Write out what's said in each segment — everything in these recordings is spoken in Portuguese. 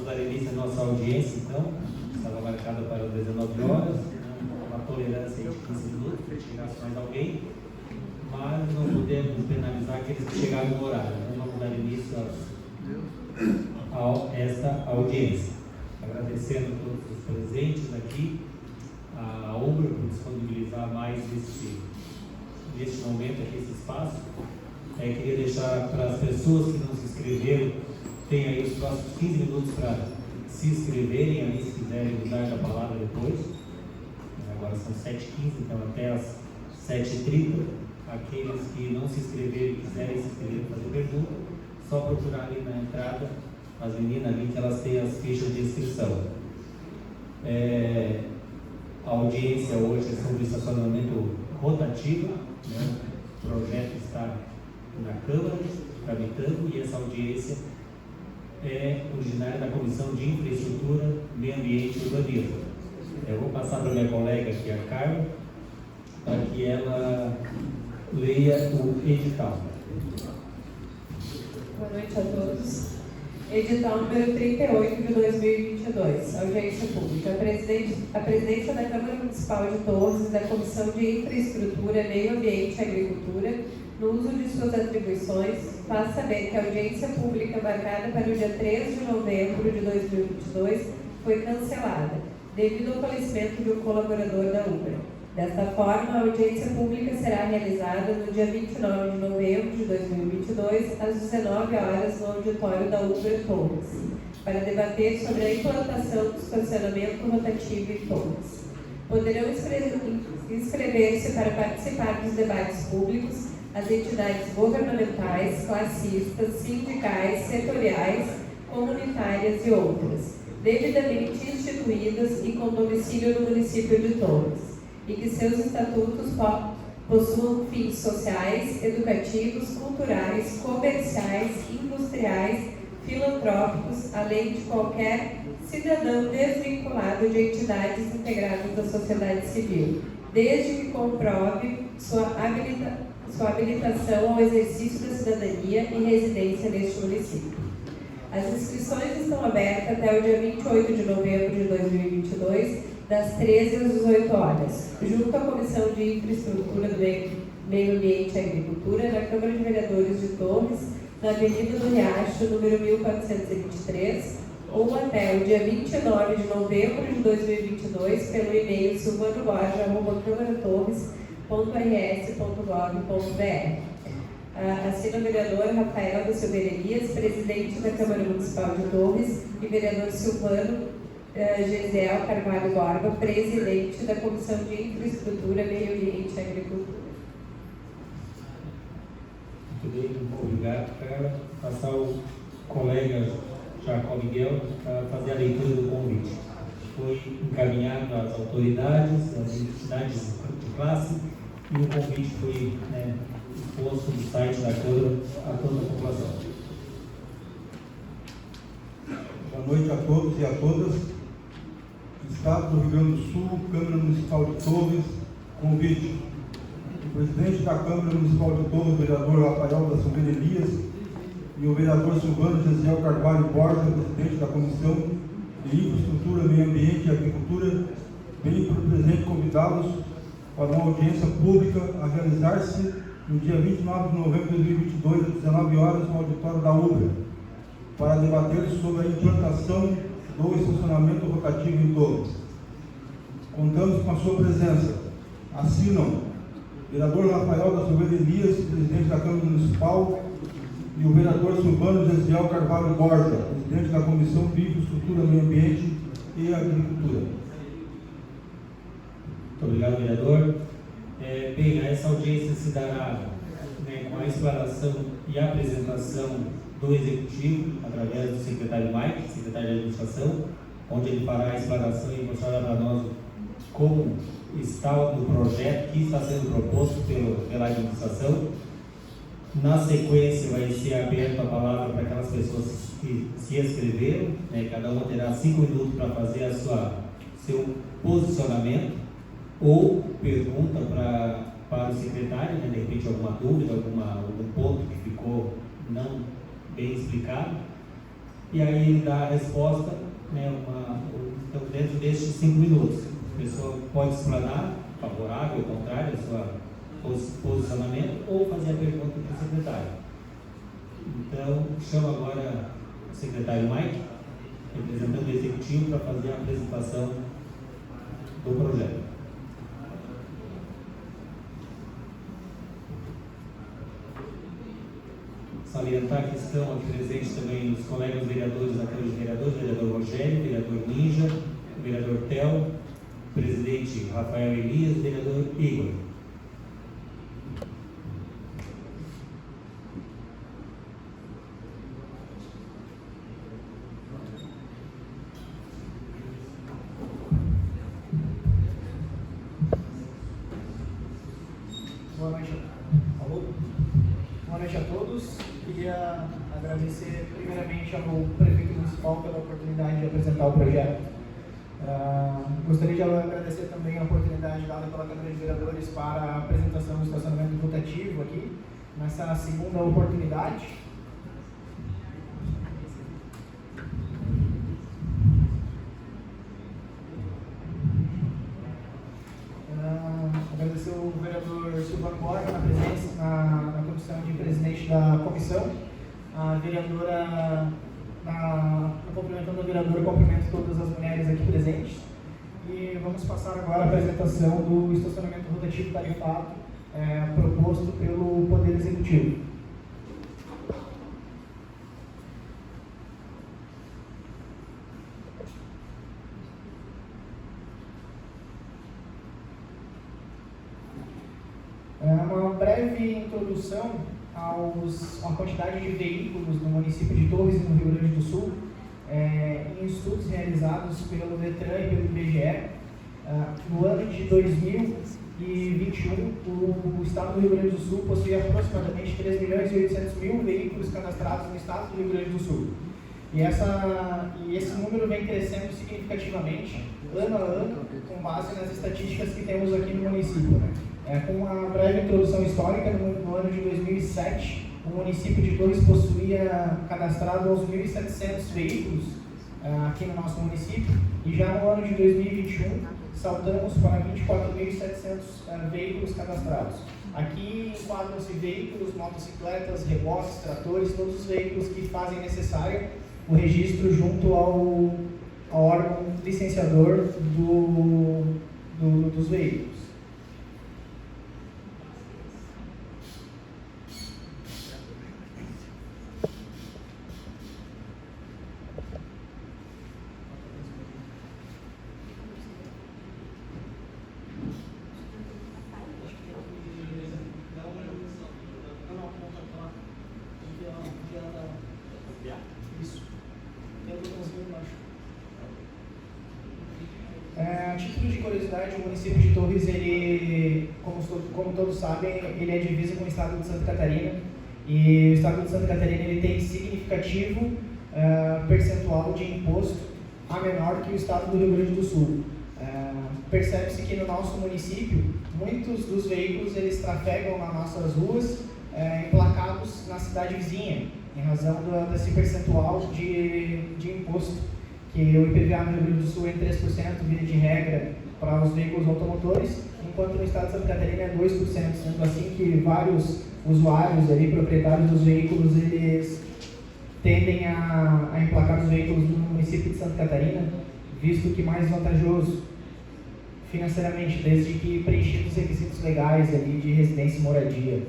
dar início à nossa audiência, então. Estava marcada para as 19 horas, uma tolerância de 15 minutos, para chegasse mais alguém, mas não podemos penalizar aqueles que chegaram no horário. Então, vamos dar início a esta audiência. Agradecendo a todos os presentes aqui, a Umbra por disponibilizar mais neste momento aqui esse espaço. Queria deixar para as pessoas que não se inscreveram, tem aí os próximos 15 minutos para se inscreverem ali, se quiserem usar a palavra depois. Agora são 7h15, então até as 7h30. Aqueles que não se inscreveram e quiserem se inscrever para fazer pergunta, só procurar ali na entrada as meninas ali que elas têm as fichas de inscrição. A audiência hoje é sobre estacionamento rotativo, né? O projeto está na Câmara, tramitando, e essa audiência é originária da Comissão de Infraestrutura, Meio Ambiente e Urbanismo. Eu vou passar para a minha colega aqui, a Carla, para que ela leia o edital. Boa noite a todos. Edital número 38 de 2022, audiência pública. A presidência da Câmara Municipal de Torres e da Comissão de Infraestrutura, Meio Ambiente e Agricultura, no uso de suas atribuições, faz saber que a audiência pública marcada para o dia 3 de novembro de 2022 foi cancelada, devido ao falecimento de um colaborador da Ubra. Desta forma, a audiência pública será realizada no dia 29 de novembro de 2022, às 19 horas, no auditório da Ubra Torres, para debater sobre a implantação do estacionamento rotativo em Torres. Poderão inscrever-se para participar dos debates públicos as entidades governamentais, classistas, sindicais, setoriais, comunitárias e outras, devidamente instituídas e com domicílio no município de Torres, e que seus estatutos possuam fins sociais, educativos, culturais, comerciais, industriais, filantrópicos, além de qualquer cidadão desvinculado de entidades integradas da sociedade civil, desde que comprove sua habilitação ao exercício da cidadania e residência neste município. As inscrições estão abertas até o dia 28 de novembro de 2022, das 13 às 18 horas, junto à Comissão de Infraestrutura do Meio Ambiente e Agricultura, na Câmara de Vereadores de Torres, na Avenida do Riacho, número 1423, ou até o dia 29 de novembro de 2022, pelo e-mail silvanoborja@câmaratorres.rs.gov.br. Assina o vereador Rafael da Silveira Elias, presidente da Câmara Municipal de Torres, e vereador Silvano Gesiel Carvalho Borba, presidente da Comissão de Infraestrutura, Meio Ambiente e Agricultura. Muito bem, obrigado, Carla. Passar o colega Jacob Miguel para fazer a leitura do convite. Foi encaminhado às autoridades, às entidades de classe, e o convite foi posto no site da Câmara a toda a população. Boa noite a todos e a todas. Estado do Rio Grande do Sul, Câmara Municipal de Torres, convite. O presidente da Câmara Municipal de Torres, o vereador Rafael da Silveira Elias, e o vereador Silvano Gesiel Carvalho Borja, presidente da Comissão de Infraestrutura, Meio Ambiente e Agricultura, vêm por presente convidados para uma audiência pública a realizar-se no dia 29 de novembro de 2022, às 19 horas, no auditório da Ubra, para debater sobre a implantação do estacionamento rotativo em Torres. Contamos com a sua presença. Assinam o vereador Rafael da Silveira Elias, presidente da Câmara Municipal, e o vereador Silvano Gesiel Carvalho Borja, presidente da Comissão de Infraestrutura, Meio Ambiente e Agricultura. Muito obrigado, vereador. Essa audiência se dará com a explanação e apresentação do Executivo, através do secretário Mike, secretário de Administração, onde ele fará a explanação e mostrará para nós como está o projeto que está sendo proposto pela administração. Na sequência, vai ser aberta a palavra para aquelas pessoas que se inscreveram, cada uma terá 5 minutos para fazer seu posicionamento ou pergunta para o secretário, de repente alguma dúvida, algum ponto que ficou não bem explicado. e aí ele dá a resposta, né, então, dentro destes 5 minutos. A pessoa pode explanar, favorável ou contrário, o seu posicionamento, ou fazer a pergunta para o secretário. Então, chamo agora o secretário Mike, representante do Executivo, para fazer a apresentação do projeto. Salientar que estão aqui presentes também os colegas vereadores da Câmara de Vereadores, o vereador Rogério, o vereador Ninja, o vereador Tel, o presidente Rafael Elias, o vereador Igor. Boa noite. Alô? Boa noite a todos. Queria agradecer primeiramente ao prefeito municipal pela oportunidade de apresentar o projeto. Gostaria de agradecer também a oportunidade dada pela Câmara de Vereadores para a apresentação do estacionamento rotativo aqui, nessa segunda oportunidade. Agradecer o vereador Silvano Borges na presença na comissão de presidente da comissão, a vereadora, cumprimentando a vereadora, cumprimento todas as mulheres aqui presentes, e vamos passar agora a apresentação do estacionamento rotativo tarifado proposto pelo Poder Executivo. Uma breve introdução à quantidade de veículos no município de Torres e no Rio Grande do Sul, em estudos realizados pelo Detran e pelo IBGE. No ano de 2021, o estado do Rio Grande do Sul possuía aproximadamente 3.800.000 veículos cadastrados no estado do Rio Grande do Sul. E esse número vem crescendo significativamente, ano a ano, com base nas estatísticas que temos aqui no município, né? Com uma breve introdução histórica, no ano de 2007, o município de Torres possuía cadastrado 11.700 veículos aqui no nosso município, e já no ano de 2021 saltamos para 24.700 veículos cadastrados. Aqui enquadram-se veículos, motocicletas, reboques, tratores, todos os veículos que fazem necessário o registro junto ao órgão licenciador dos veículos. A título de curiosidade, o município de Torres, ele, como todos sabem, ele é divisa com o estado de Santa Catarina, e o estado de Santa Catarina ele tem significativo percentual de imposto a menor que o estado do Rio Grande do Sul. Percebe-se que no nosso município, muitos dos veículos eles trafegam nas nossas ruas emplacados na cidade vizinha, em razão desse percentual de imposto, que o IPVA no Rio Grande do Sul é 3%, via de regra, para os veículos automotores, enquanto no estado de Santa Catarina é 2%, sendo assim que vários usuários, ali, proprietários dos veículos, eles tendem a emplacar os veículos no município de Santa Catarina, visto que mais vantajoso financeiramente, desde que preenchidos os requisitos legais ali de residência e moradia.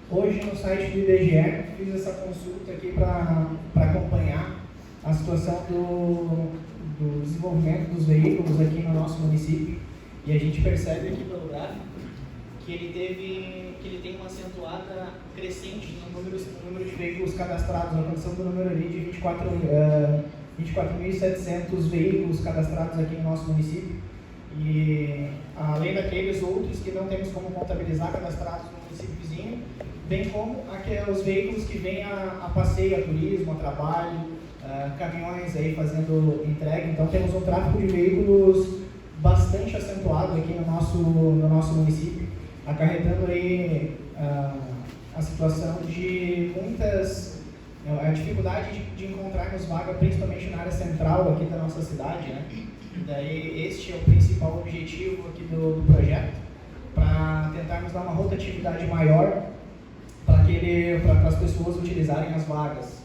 Hoje no site do IBGE fiz essa consulta aqui para acompanhar a situação do desenvolvimento dos veículos aqui no nosso município, e a gente percebe aqui pelo gráfico que ele tem uma acentuada crescente no número de veículos cadastrados, alcançando o número ali de 24.700 veículos cadastrados aqui no nosso município, e além daqueles outros que não temos como contabilizar cadastrados no município vizinho, bem como os veículos que vêm a passeio, a turismo, a trabalho, caminhões aí fazendo entrega. Então temos um tráfego de veículos bastante acentuado aqui no nosso município, acarretando aí a situação de a dificuldade de encontrarmos vaga, principalmente na área central aqui da nossa cidade, né? E daí este é o principal objetivo aqui do projeto, para tentarmos dar uma rotatividade maior para as pessoas utilizarem as vagas.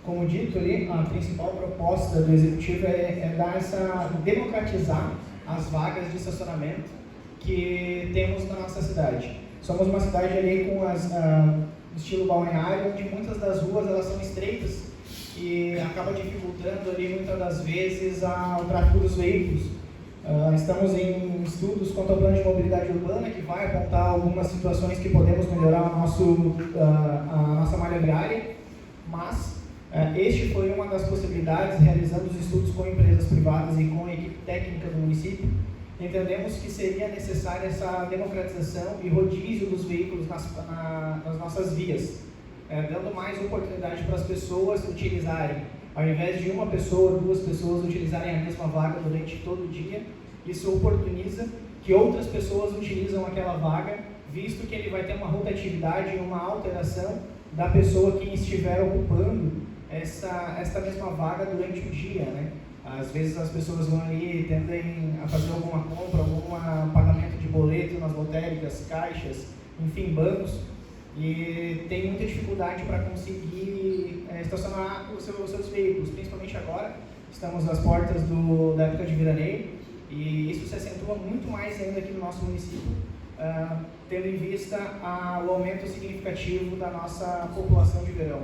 Como dito ali, a principal proposta do Executivo é democratizar as vagas de estacionamento que temos na nossa cidade. Somos uma cidade ali com estilo balneário, onde muitas das ruas elas são estreitas e acaba dificultando ali muitas das vezes o tráfego dos veículos. Estamos em estudos quanto ao plano de mobilidade urbana, que vai apontar algumas situações que podemos melhorar a nossa malha viária, mas este foi uma das possibilidades, realizando os estudos com empresas privadas e com a equipe técnica do município. Entendemos que seria necessária essa democratização e rodízio dos veículos nas nossas vias, dando mais oportunidade para as pessoas utilizarem, ao invés de uma pessoa ou duas pessoas utilizarem a mesma vaga durante todo o dia. Isso oportuniza que outras pessoas utilizam aquela vaga, visto que ele vai ter uma rotatividade e uma alteração da pessoa que estiver ocupando esta mesma vaga durante o dia, né? Às vezes as pessoas vão ali e tendem a fazer alguma compra, algum pagamento de boleto nas lotéricas, caixas, enfim, bancos, e tem muita dificuldade para conseguir estacionar os seus veículos, principalmente agora. Estamos às portas da época de veraneio e isso se acentua muito mais ainda aqui no nosso município, tendo em vista o aumento significativo da nossa população de verão.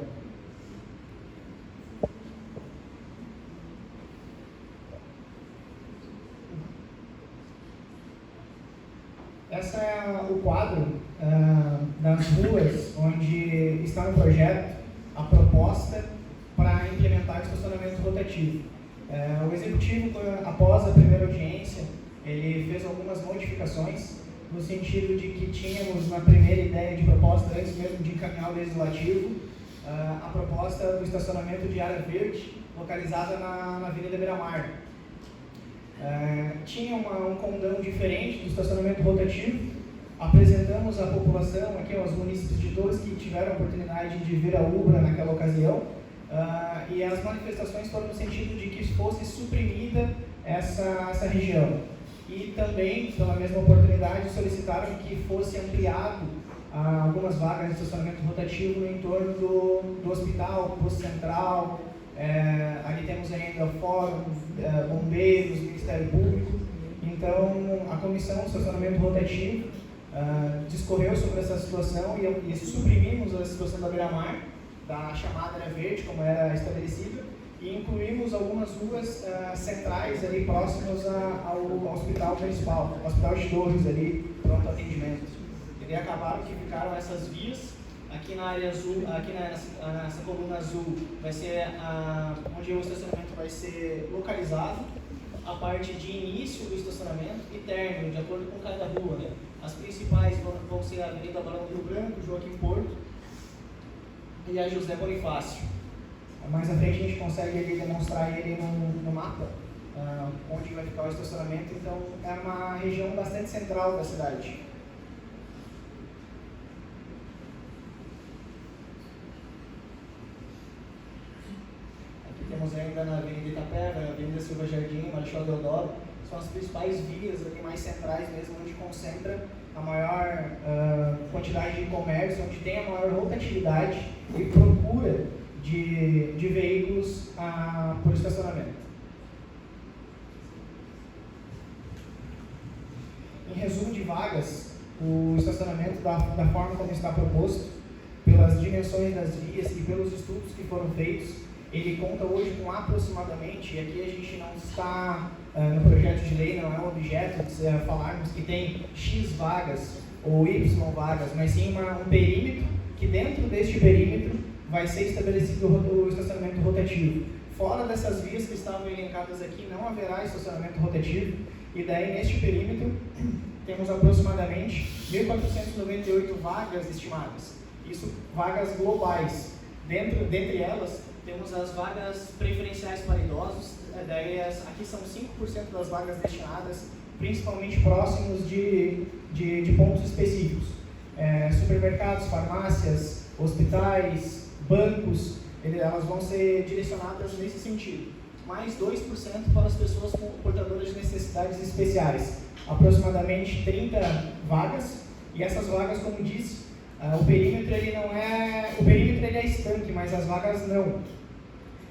Esse é o quadro das ruas onde está no projeto a proposta para implementar o estacionamento rotativo. O Executivo, após a primeira audiência, ele fez algumas modificações, no sentido de que tínhamos na primeira ideia de proposta, antes mesmo de encaminhar o Legislativo, a proposta do estacionamento de área verde, localizada na Avenida Beira-Mar. Tinha um condão diferente do estacionamento rotativo. Apresentamos à população, aqui aos munícipes de Torres que tiveram a oportunidade de vir a Ubra naquela ocasião, e as manifestações foram no sentido de que fosse suprimida essa região. E também, pela mesma oportunidade, solicitaram que fosse ampliado algumas vagas de estacionamento rotativo no entorno do hospital, posto central. Ali temos ainda Fórum, Bombeiros, Ministério Público. Então, a Comissão de Estacionamento Rotativo discorreu sobre essa situação e suprimimos a situação da Beira-Mar, da chamada área verde, como era estabelecida, e incluímos algumas ruas centrais ali próximas ao Hospital Municipal, Hospital de Torres, ali, pronto atendimento. E daí acabaram que ficaram essas vias. Aqui na área azul, aqui nessa coluna azul, vai ser onde o estacionamento vai ser localizado, a parte de início do estacionamento e término, de acordo com cada rua, né? As principais vão ser a Avenida Barão do Rio Branco, Joaquim Porto e a José Bonifácio. Mais à frente a gente consegue ali demonstrar ele no mapa, onde vai ficar o estacionamento. Então é uma região bastante central da cidade. Temos ainda na Avenida Itapeva, na Avenida Silva Jardim, Marechal Deodoro, são as principais vias ali mais centrais mesmo, onde concentra a maior quantidade de comércio, onde tem a maior rotatividade e procura de veículos por estacionamento. Em resumo de vagas, o estacionamento da forma como está proposto, pelas dimensões das vias e pelos estudos que foram feitos, ele conta hoje com aproximadamente, e aqui a gente não está no projeto de lei, não é um objeto de falarmos que tem X vagas ou Y vagas, mas sim um perímetro, que dentro deste perímetro vai ser estabelecido o estacionamento rotativo. Fora dessas vias que estavam elencadas aqui, não haverá estacionamento rotativo, e daí neste perímetro temos aproximadamente 1.498 vagas estimadas. Isso, vagas globais. Dentre elas, temos as vagas preferenciais para idosos. Daí, aqui são 5% das vagas destinadas, principalmente próximos de pontos específicos. Supermercados, farmácias, hospitais, bancos, elas vão ser direcionadas nesse sentido. Mais 2% para as pessoas portadoras de necessidades especiais. Aproximadamente 30 vagas, e essas vagas, como disse, o perímetro ele é estanque, mas as vagas não.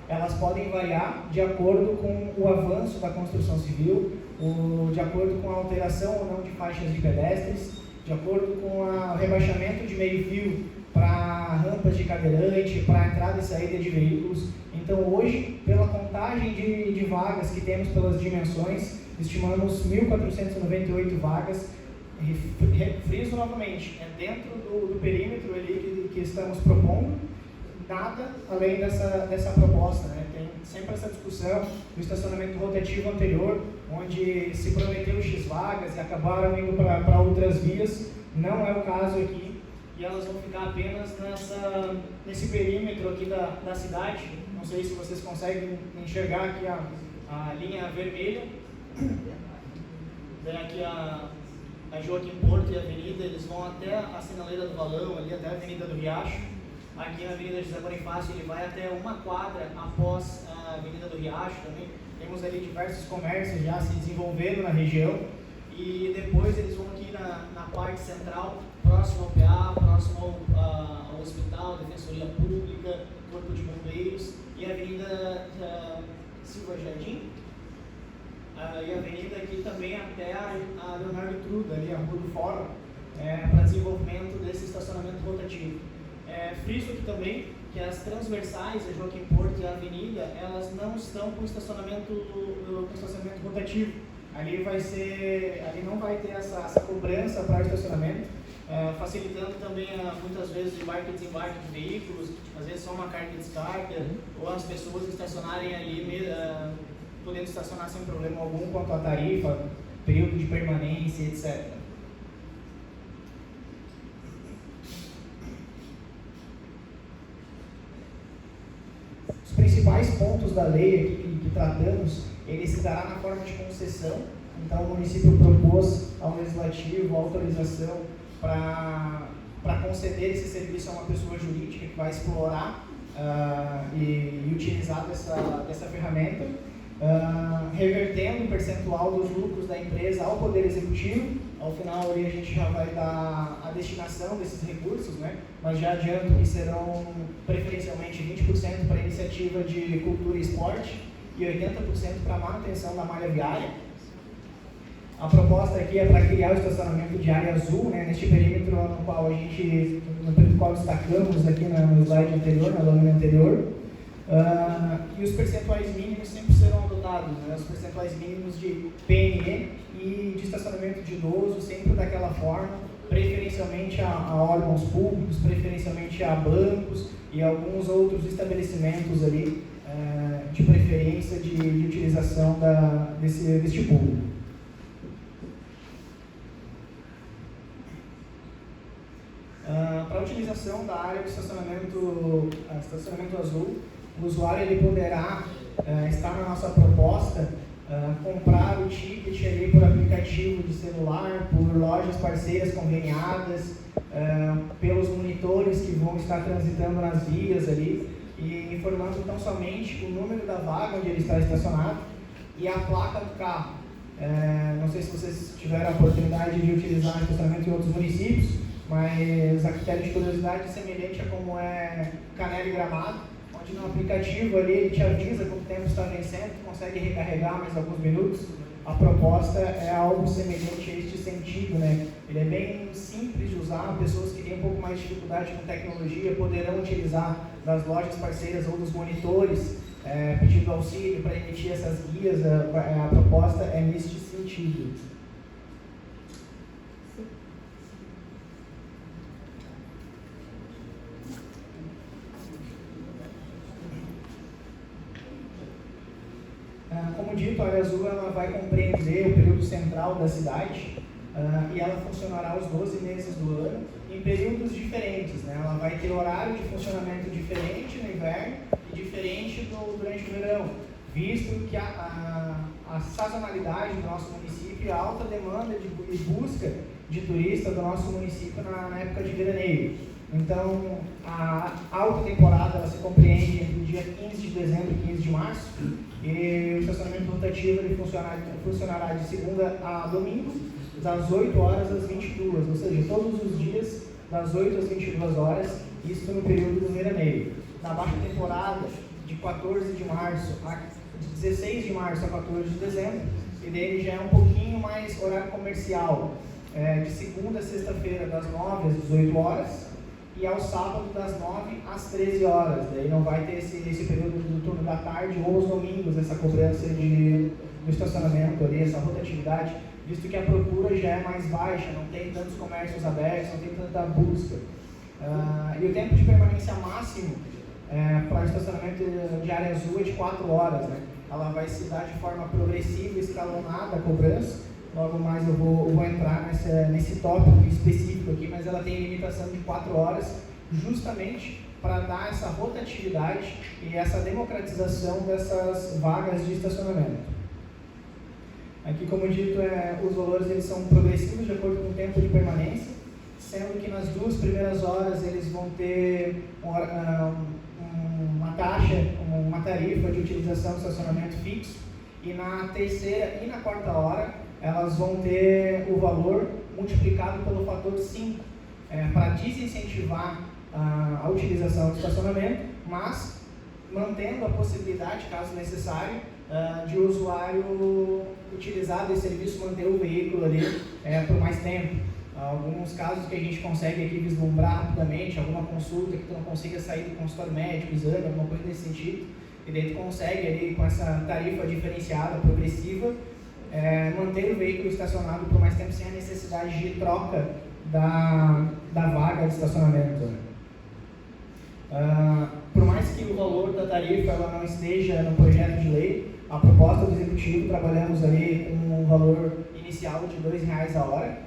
Elas podem variar de acordo com o avanço da construção civil, de acordo com a alteração ou não de faixas de pedestres, de acordo com o rebaixamento de meio-fio para rampas de cadeirante, para entrada e saída de veículos. Então, hoje, pela contagem de vagas que temos pelas dimensões, estimamos 1.498 vagas. Friso novamente, é dentro do perímetro ali que estamos propondo, nada além dessa proposta, né? Tem sempre essa discussão do estacionamento rotativo anterior, onde se prometeu X vagas e acabaram indo para outras vias. Não é o caso aqui, e elas vão ficar apenas nesse perímetro aqui da cidade. Não sei se vocês conseguem enxergar aqui a linha vermelha. Vem aqui a Joaquim Porto e a Avenida, eles vão até a Sinaleira do Valão, ali até a Avenida do Riacho. Aqui na Avenida José Bonifácio, ele vai até uma quadra após a Avenida do Riacho também. Temos ali diversos comércios já se desenvolvendo na região. E depois eles vão aqui na parte central, próximo ao PA, próximo ao Hospital, Defensoria Pública, Corpo de Bombeiros e a Avenida Silva Jardim. E a avenida aqui também até a Leonardo Truda, ali a Rua do Fórum, para desenvolvimento desse estacionamento rotativo. Friso aqui também que as transversais, a Joaquim Porto e a Avenida, elas não estão com estacionamento rotativo. Ali não vai ter essa cobrança para o estacionamento, facilitando também muitas vezes o embarque e desembarque de veículos, às vezes só uma carga de descarga, ou as pessoas estacionarem ali podendo estacionar sem problema algum quanto à tarifa, período de permanência, etc. Os principais pontos da lei aqui que tratamos, ele se dará na forma de concessão. Então, o município propôs ao Legislativo a autorização para conceder esse serviço a uma pessoa jurídica que vai explorar e utilizar dessa ferramenta, revertendo um percentual dos lucros da empresa ao Poder Executivo. Ao final, ali, a gente já vai dar a destinação desses recursos, né? Mas já adianto que serão preferencialmente 20% para a iniciativa de cultura e esporte e 80% para a manutenção da malha viária. A proposta aqui é para criar o estacionamento de área azul, né, neste perímetro no qual destacamos aqui no slide anterior, na lâmina anterior. E os percentuais mínimos sempre serão adotados, né, os percentuais mínimos de PNE e de estacionamento de idoso, sempre daquela forma, preferencialmente a órgãos públicos, preferencialmente a bancos e alguns outros estabelecimentos ali, de preferência de utilização deste público. Para a utilização da área de estacionamento azul, o usuário ele poderá estar na nossa proposta, comprar o ticket ali por aplicativo de celular, por lojas parceiras conveniadas, pelos monitores que vão estar transitando nas vias ali, e informando tão somente o número da vaga onde ele está estacionado e a placa do carro. Não sei se vocês tiveram a oportunidade de utilizar o estacionamento em outros municípios, mas a critério de curiosidade semelhante a como é Canela e Gramado, onde no aplicativo ali ele te avisa quando o tempo está vencendo, tu consegue recarregar mais alguns minutos. A proposta é algo semelhante a este sentido, né? Ele é bem simples de usar, pessoas que têm um pouco mais de dificuldade com tecnologia poderão utilizar das lojas parceiras ou dos monitores, pedindo auxílio para emitir essas guias. A proposta é neste sentido. Como dito, a área azul ela vai compreender o período central da cidade, e ela funcionará os 12 meses do ano em períodos diferentes, né? Ela vai ter horário de funcionamento diferente no inverno e diferente durante o verão, visto que a sazonalidade do nosso município e a alta demanda e busca de turistas do nosso município na época de veraneio. Então, a alta temporada ela se compreende entre o dia 15 de dezembro e 15 de março, e o estacionamento rotativo ele funcionará de segunda a domingo, das 8 horas às 22, ou seja, todos os dias das 8 às 22 horas, isso no período do veraneio. Na baixa temporada, de 14 de março a 16 de março a 14 de dezembro, e dele já é um pouquinho mais horário comercial, de segunda a sexta-feira das 9 às 18 horas, e ao sábado das 9 às 13 horas. Daí não vai ter esse período do turno da tarde ou os domingos, essa cobrança do estacionamento ali, essa rotatividade, visto que a procura já é mais baixa, não tem tantos comércios abertos, não tem tanta busca. E o tempo de permanência máximo para o estacionamento de área azul é de 4 horas, né? Ela vai se dar de forma progressiva, escalonada a cobrança. Logo mais eu vou entrar nesse tópico específico aqui, mas ela tem limitação de 4 horas, justamente para dar essa rotatividade e essa democratização dessas vagas de estacionamento. Aqui, como dito, os valores eles são progressivos de acordo com o tempo de permanência, sendo que nas 2 primeiras horas eles vão ter uma taxa, uma tarifa de utilização do estacionamento fixo, e na terceira e na quarta hora elas vão ter o valor multiplicado pelo fator 5, para desincentivar a utilização do estacionamento, mas mantendo a possibilidade, caso necessário, de o usuário utilizar desse serviço, manter o veículo ali por mais tempo. Alguns casos que a gente consegue aqui vislumbrar rapidamente, alguma consulta que tu não consiga sair do consultório médico, exame, alguma coisa nesse sentido, e daí tu consegue ali com essa tarifa diferenciada, progressiva, manter o veículo estacionado por mais tempo sem a necessidade de troca da vaga de estacionamento. Por mais que o valor da tarifa ela não esteja no projeto de lei, a proposta do Executivo, trabalhamos ali com um valor inicial de R$2 a hora,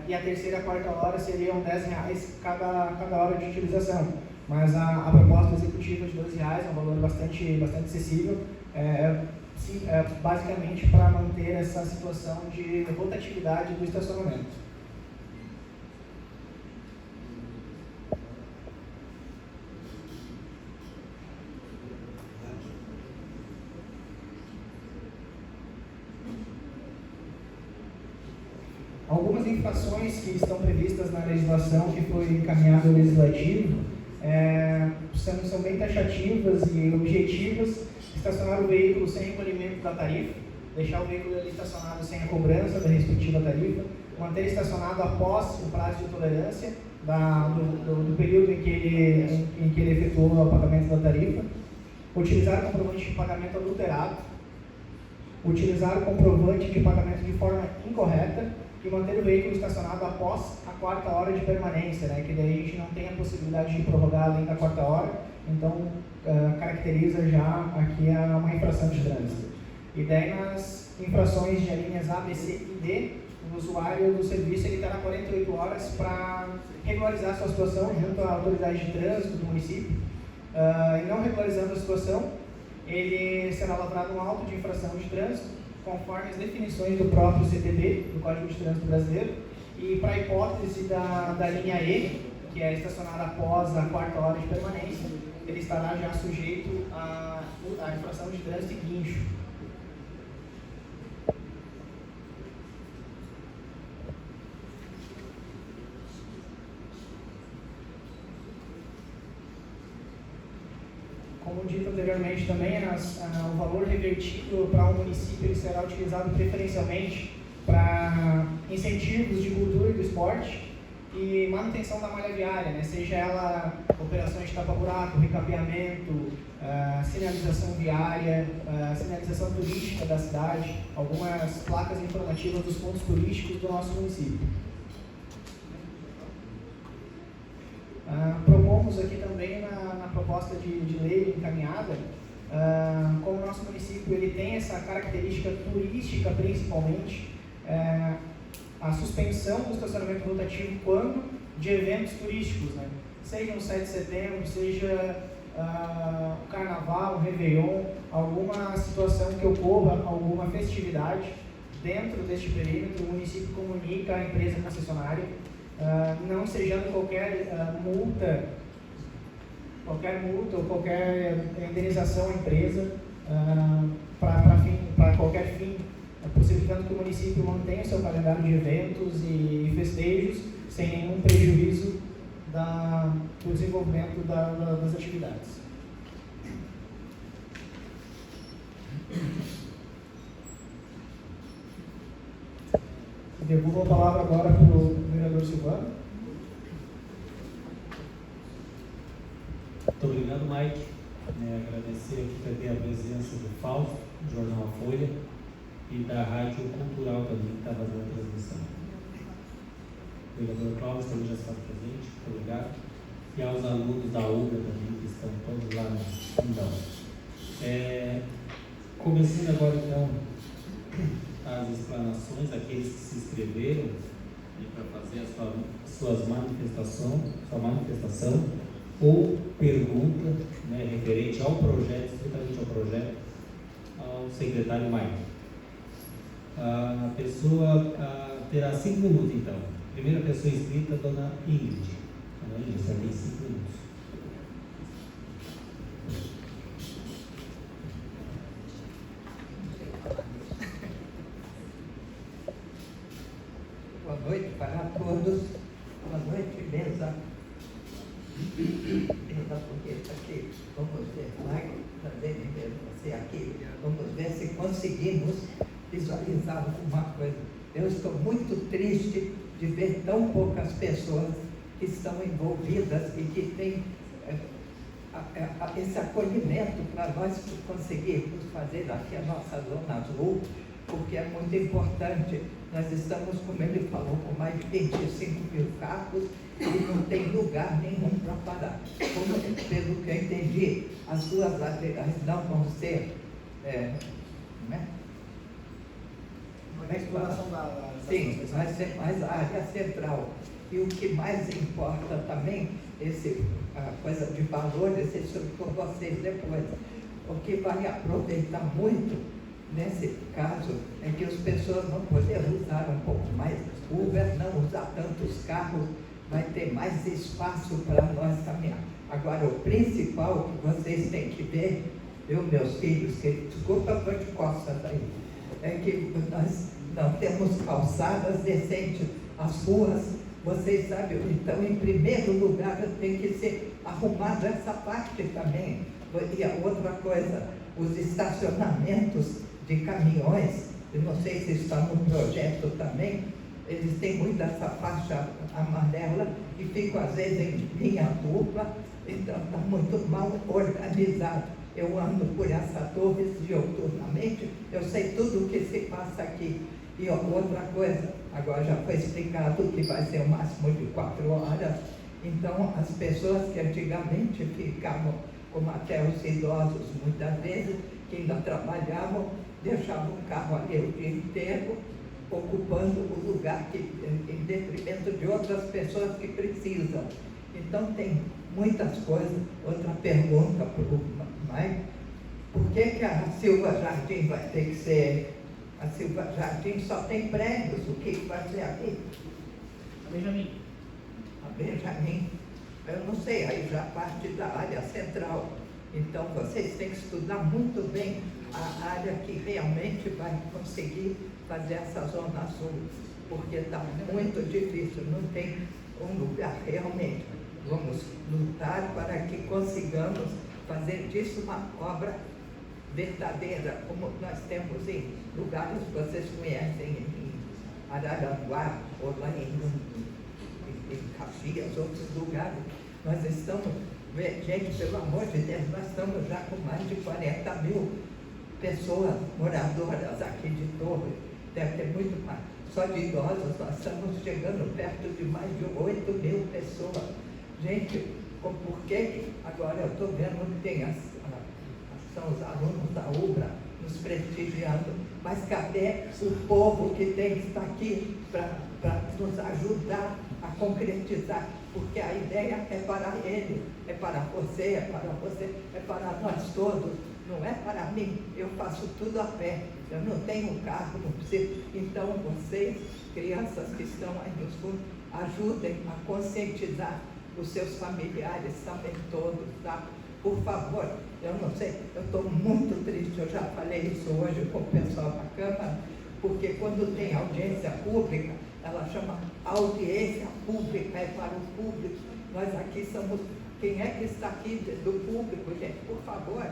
e a terceira e a quarta hora seriam R$10 cada hora de utilização. Mas a proposta executiva de R$2 é um valor bastante acessível, basicamente para manter essa situação de rotatividade do estacionamento. Algumas infrações que estão previstas na legislação que foi encaminhada ao Legislativo são bem taxativas e objetivas. Estacionar o veículo sem recolhimento da tarifa, deixar o veículo ali estacionado sem a cobrança da respectiva tarifa, manter estacionado após o prazo de tolerância do período em que ele efetuou o pagamento da tarifa, utilizar o comprovante de pagamento adulterado, utilizar o comprovante de pagamento de forma incorreta e manter o veículo estacionado após a quarta hora de permanência, né? Que daí a gente não tem a possibilidade de prorrogar além da quarta hora, então caracteriza já aqui uma infração de trânsito. E daí nas infrações de linhas A, B, C e D, o usuário do serviço ele terá 48 horas para regularizar sua situação junto à autoridade de trânsito do município, e não regularizando a situação, ele será lavrado um auto de infração de trânsito, conforme as definições do próprio CTB, do Código de Trânsito Brasileiro, e para a hipótese da linha E, que é estacionada após a quarta hora de permanência, ele estará já sujeito à infração de trânsito e guincho. Como dito anteriormente também, o valor revertido para um município ele será utilizado preferencialmente para incentivos de cultura e do esporte e manutenção da malha viária, né? Seja ela operações de tapa-buraco, recapeamento, sinalização viária, sinalização turística da cidade, algumas placas informativas dos pontos turísticos do nosso município. Propomos aqui também na proposta de lei encaminhada, como o nosso município ele tem essa característica turística principalmente, a suspensão do estacionamento rotativo quando de eventos turísticos, né? Seja um 7 de setembro, seja o carnaval, um réveillon, alguma situação que ocorra, alguma festividade dentro deste perímetro, o município comunica à empresa concessionária, não ensejando qualquer multa ou qualquer indenização à empresa para qualquer fim, possibilitando que o município mantenha o seu calendário de eventos e festejos sem nenhum prejuízo do desenvolvimento das atividades. Devolvo a palavra agora para o vereador Silvano. Muito obrigado, Mike. Agradecer aqui também a presença do Fausto, do Jornal A Folha, e da Rádio Cultural também, que está fazendo a transmissão. O vereador Cláudio também já está presente, muito obrigado. E aos alunos da UBRA também, que estão todos lá no fundão. Começando agora, então, as explanações, aqueles que se inscreveram para fazer sua manifestação ou pergunta, referente ao projeto, estritamente ao projeto, ao secretário Mike. A pessoa terá 5 minutos, então. Primeira pessoa inscrita, dona Ingrid. Dona Ingrid, você tem 5 minutos. Boa noite para todos. Boa noite, mesa. Mesa, porque está aqui. Vamos ver, Mike, também você aqui. Vamos ver se conseguimos visualizar alguma coisa. Eu estou muito triste de ver tão poucas pessoas que estão envolvidas e que têm esse acolhimento para nós conseguirmos fazer aqui a nossa Zona Azul, porque é muito importante. Nós estamos, como ele falou, com mais de 25 mil carros e não tem lugar nenhum para parar. Pelo que eu entendi, as duas laterais não vão ser... A exploração da Sim, vai ser mais a área central. E o que mais importa também, a coisa de valores, isso com vocês depois. O que vai aproveitar muito nesse caso é que as pessoas vão poder usar um pouco mais Uber, não usar tantos carros, vai ter mais espaço para nós caminhar. Agora, o principal que vocês têm que ver, meus filhos, que desculpa por de costas aí, é que nós não temos calçadas decentes, as ruas, vocês sabem, então em primeiro lugar tem que ser arrumada essa parte também. E a outra coisa, os estacionamentos de caminhões, eu não sei se está no projeto também, eles têm muito essa faixa amarela e ficam às vezes em linha dupla, então está muito mal organizado. Eu ando por essa torre diuturnamente, eu sei tudo o que se passa aqui. E outra coisa, agora já foi explicado que vai ser o máximo de 4 horas, então as pessoas que antigamente ficavam, como até os idosos muitas vezes, que ainda trabalhavam, deixavam o carro ali o dia inteiro, ocupando o lugar em detrimento de outras pessoas que precisam. Então tem muitas coisas. Outra pergunta para o Mike: por que a Silva Jardim vai ter que ser... A Silva Jardim só tem prédios, o que vai ser aqui? A Benjamin. A Benjamin, eu não sei, aí já parte da área central. Então vocês têm que estudar muito bem a área que realmente vai conseguir fazer essa Zona Azul, porque está muito difícil, não tem um lugar realmente. Vamos lutar para que consigamos fazer disso uma obra verdadeira, como nós temos em lugares que vocês conhecem, em Araranguá, ou lá em Caxias, outros lugares. Nós estamos, gente, pelo amor de Deus, nós estamos já com mais de 40 mil pessoas moradoras aqui de Torre, deve ter muito mais. Só de idosos, nós estamos chegando perto de mais de 8 mil pessoas. Gente, por que agora eu estou vendo que tem são os alunos da UBRA nos prestigiando, mas cadê o povo que tem que estar aqui para para nos ajudar a concretizar, porque a ideia é para ele, é para você, é para você, é para nós todos, não é para mim. Eu faço tudo a pé, eu não tenho carro, não preciso. Então vocês, crianças que estão aí nos fundos, ajudem a conscientizar os seus familiares também todos, tá? Por favor, eu não sei, eu estou muito triste, eu já falei isso hoje com o pessoal da Câmara, porque quando tem audiência pública, ela chama audiência pública, é para o público. Nós aqui somos, quem é que está aqui do público, gente? Por favor.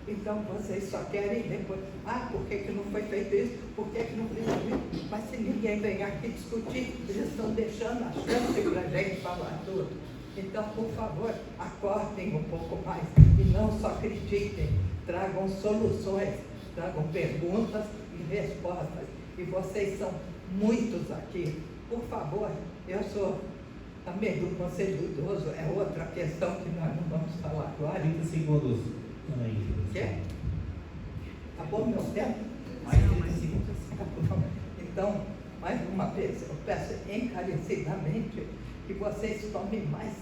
Então vocês só querem depois, por que não foi feito isso? Por que não fez isso? Mas se ninguém vem aqui discutir, eles estão deixando a chance para a gente falar tudo. Então, por favor, acordem um pouco mais e não só critiquem, tragam soluções, tragam perguntas e respostas. E vocês são muitos aqui. Por favor, eu sou também do Conselho do Idoso, é outra questão que nós não vamos falar agora. 30 segundos. Quer? Acabou meu tempo? Então, mais uma vez, eu peço encarecidamente que vocês tomem mais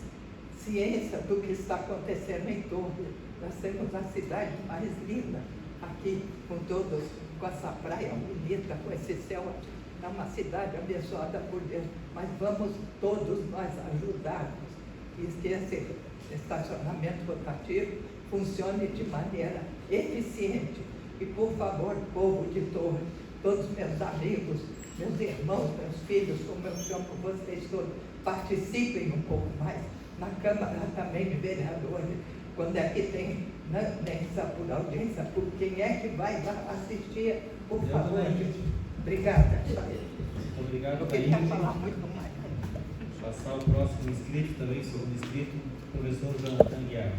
ciência do que está acontecendo em torno. Nós temos a cidade mais linda aqui, com essa praia bonita, com esse céu. É uma cidade abençoada por Deus, mas vamos todos nós ajudarmos e que esse estacionamento rotativo funcione de maneira eficiente. E por favor, povo de Torres, todos meus amigos, meus irmãos, meus filhos, como eu chamo vocês todos, participem um pouco mais. Na Câmara também de Vereadores, quando é que tem nessa por audiência, por quem é que vai lá assistir, por favor. Obrigada. Muito obrigado. Eu queria falar muito mais. Passar o próximo inscrito, também segundo inscrito, o professor Jonathan Guiar,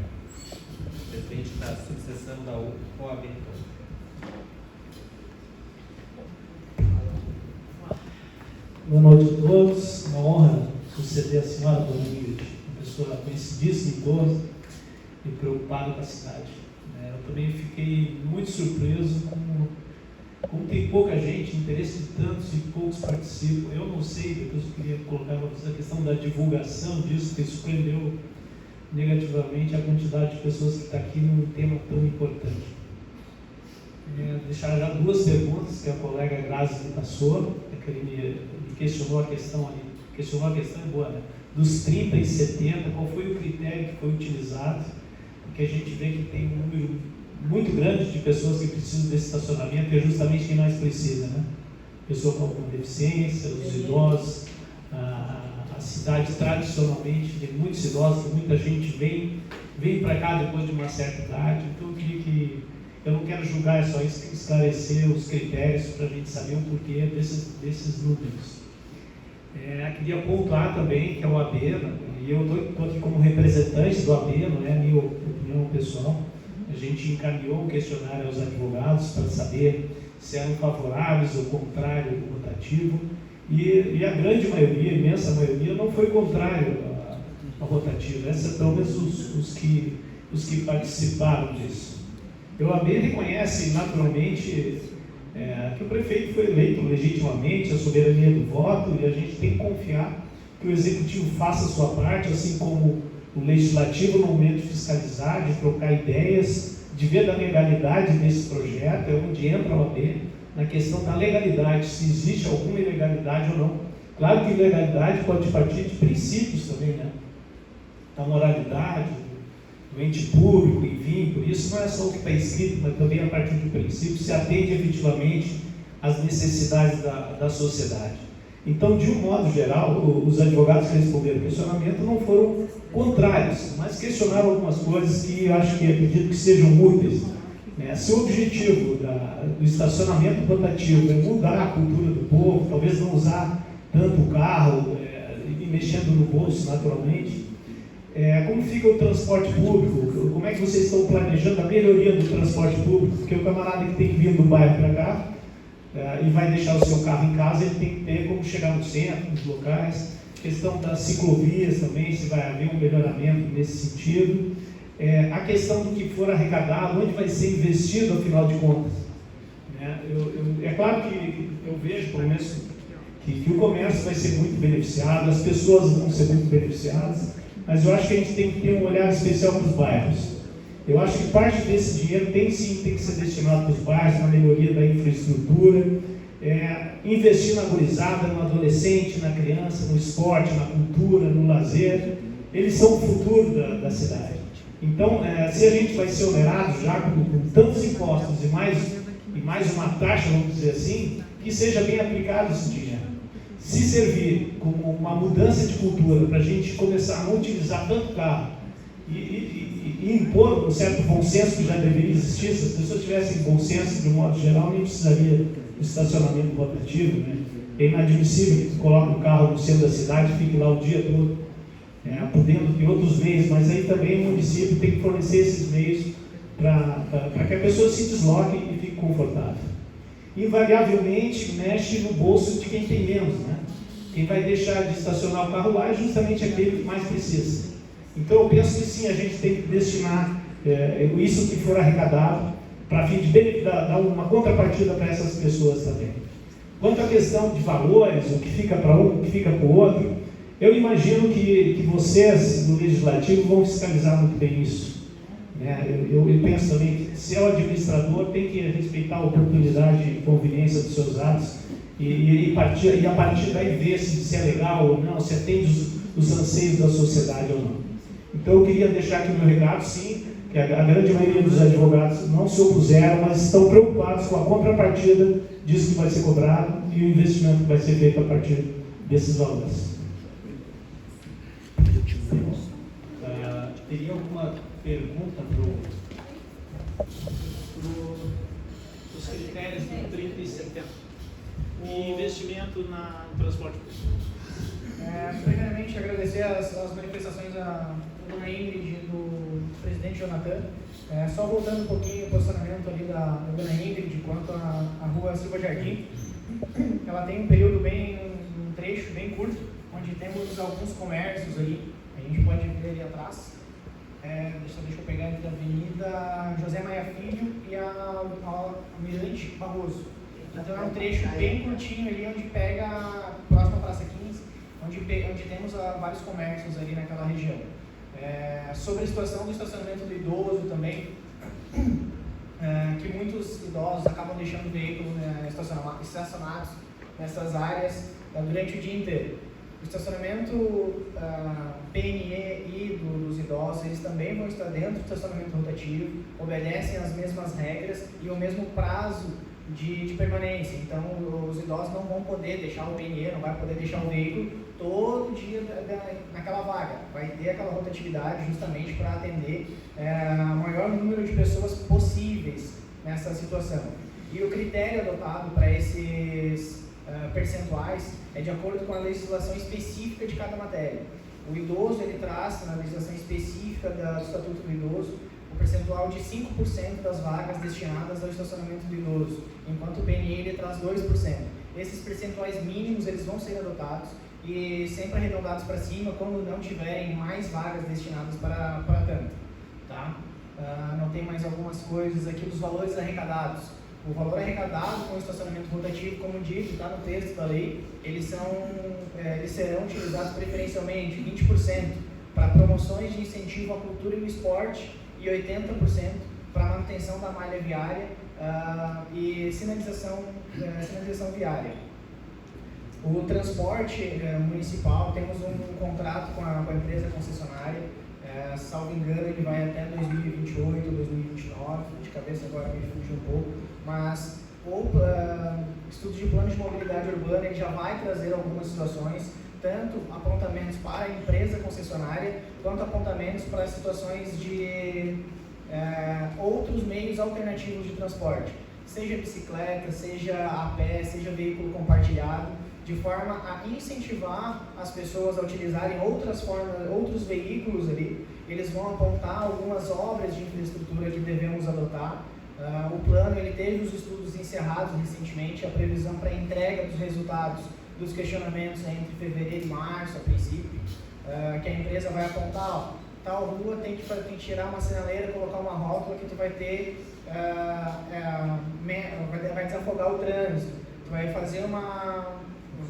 presidente da subseção da OAB. Boa noite a todos, uma honra suceder a senhora, dona Ingrid, uma pessoa conhecidíssima em Torres e preocupada com a cidade. Eu também fiquei muito surpreso como tem pouca gente, interesse de tantos e poucos participam. Eu não sei, depois eu queria colocar para vocês a questão da divulgação disso, que surpreendeu negativamente a quantidade de pessoas que está aqui num tema tão importante. Deixar já duas perguntas que a colega Grazi me passou, que ele me questionou a questão ali, é boa, né? Dos 30 e 70, qual foi o critério que foi utilizado? Porque a gente vê que tem um número muito grande de pessoas que precisam desse estacionamento, e é justamente quem mais precisa, né? Pessoa com alguma deficiência, os idosos, a cidade tradicionalmente tem muitos idosos, muita gente vem para cá depois de uma certa idade. Então eu não quero julgar, é só esclarecer os critérios para a gente saber o porquê desses números. Queria pontuar também que a OAB, e eu estou aqui como representante do OAB, não é a minha opinião pessoal. A gente encaminhou um questionário aos advogados para saber se eram favoráveis ou contrários ao rotativo, e a grande maioria, a imensa maioria, não foi contrário ao rotativo. Esses são pelo menos os que participaram disso. A OAB reconhece naturalmente que o prefeito foi eleito legitimamente, a soberania do voto, e a gente tem que confiar que o executivo faça a sua parte, assim como o legislativo no momento de fiscalizar, de trocar ideias, de ver da legalidade desse projeto, é onde entra a OAB, na questão da legalidade, se existe alguma ilegalidade ou não. Claro que ilegalidade pode partir de princípios também, né? Da moralidade, do ente público, enfim, por isso não é só o que está escrito, mas também a partir do princípio se atende efetivamente às necessidades da sociedade. Então, de um modo geral, os advogados que responderam o questionamento não foram contrários, mas questionaram algumas coisas que eu acho que acredito que sejam úteis. Se o objetivo do estacionamento rotativo é mudar a cultura do povo, talvez não usar tanto o carro e mexendo no bolso naturalmente, como fica o transporte público? Como é que vocês estão planejando a melhoria do transporte público? Porque o camarada que tem que vir do bairro para cá e vai deixar o seu carro em casa, ele tem que ter como chegar no centro, nos locais. Questão das ciclovias também, se vai haver um melhoramento nesse sentido. A questão do que for arrecadado, onde vai ser investido, afinal de contas. É claro que eu vejo, pelo menos, que o comércio vai ser muito beneficiado, as pessoas vão ser muito beneficiadas, mas eu acho que a gente tem que ter um olhar especial para os bairros. Eu acho que parte desse dinheiro tem que ser destinado para os bairros, na melhoria da infraestrutura, investir na gurizada, no adolescente, na criança, no esporte, na cultura, no lazer. Eles são o futuro da cidade. Então, se a gente vai ser onerado já com tantos impostos e mais uma taxa, vamos dizer assim, que seja bem aplicado esse dinheiro. Se servir como uma mudança de cultura para a gente começar a não utilizar tanto carro e impor um certo bom senso que já deveria existir, se as pessoas tivessem bom senso de um modo geral, nem precisaria do estacionamento rotativo, né? É inadmissível que coloque o carro no centro da cidade e fique lá o dia todo, por dentro de outros meios, mas aí também o município tem que fornecer esses meios para que a pessoa se desloque e fique confortável. Invariavelmente mexe no bolso de quem tem menos, né? Quem vai deixar de estacionar o carro lá é justamente aquele que mais precisa. Então eu penso que sim, a gente tem que destinar isso que for arrecadado para fim de dar uma contrapartida para essas pessoas também. Quanto à questão de valores, o que fica para um, o que fica para o outro, eu imagino que vocês, no Legislativo, vão fiscalizar muito bem isso. Eu penso também que, se é o administrador, tem que respeitar a oportunidade e conveniência dos seus atos e a partir daí ver se é legal ou não, se atende os anseios da sociedade ou não. Então eu queria deixar aqui o meu recado, sim, que a grande maioria dos advogados não se opuseram, mas estão preocupados com a contrapartida disso que vai ser cobrado e o investimento que vai ser feito a partir desses valores. Teria alguma pergunta Os critérios do 30 e 70 e investimento no transporte público? Primeiramente, agradecer as manifestações da dona Ingrid e do presidente Jonathan. Só voltando um pouquinho o posicionamento ali da dona Ingrid quanto à rua Silva Jardim. Ela tem um período um trecho bem curto, onde temos alguns comércios ali. A gente pode ver ali atrás. Deixa eu pegar aqui da Avenida José Maia Filho e a Almirante Barroso. Então é um trecho bem curtinho ali, onde pega próximo à Praça 15, onde temos vários comércios ali naquela região. Sobre a situação do estacionamento do idoso também, que muitos idosos acabam deixando o veículo estacionados nessas áreas durante o dia inteiro. O estacionamento PNE e dos idosos, eles também vão estar dentro do estacionamento rotativo, obedecem às mesmas regras e o mesmo prazo de permanência. Então, os idosos não vão poder deixar o PNE, não vai poder deixar o veículo todo dia naquela vaga. Vai ter aquela rotatividade justamente para atender o maior número de pessoas possíveis nessa situação. E o critério adotado para esses percentuais é de acordo com a legislação específica de cada matéria. O idoso, ele traz na legislação específica do Estatuto do Idoso o percentual de 5% das vagas destinadas ao estacionamento do idoso, enquanto o PNE ele traz 2%. Esses percentuais mínimos eles vão ser adotados e sempre arredondados para cima quando não tiverem mais vagas destinadas para tanto. Tá? Não tem mais algumas coisas aqui dos valores arrecadados. O valor arrecadado com o estacionamento rotativo, como dito, está no texto da lei, eles serão utilizados preferencialmente 20% para promoções de incentivo à cultura e ao esporte e 80% para manutenção da malha viária e sinalização viária. O transporte municipal, temos um contrato com a empresa concessionária, salvo engano ele vai até 2028, 2029, de cabeça agora me fugiu um pouco, mas o estudo de plano de mobilidade urbana ele já vai trazer algumas situações, tanto apontamentos para a empresa concessionária, quanto apontamentos para situações de outros meios alternativos de transporte, seja bicicleta, seja a pé, seja veículo compartilhado, de forma a incentivar as pessoas a utilizarem outros veículos ali. Eles vão apontar algumas obras de infraestrutura que devemos adotar. O plano ele teve os estudos encerrados recentemente, a previsão para a entrega dos resultados dos questionamentos entre fevereiro e março, a princípio, que a empresa vai apontar, tal rua tem que tirar uma sinaleira, colocar uma rótula que tu vai ter, vai desafogar o trânsito, tu vai fazer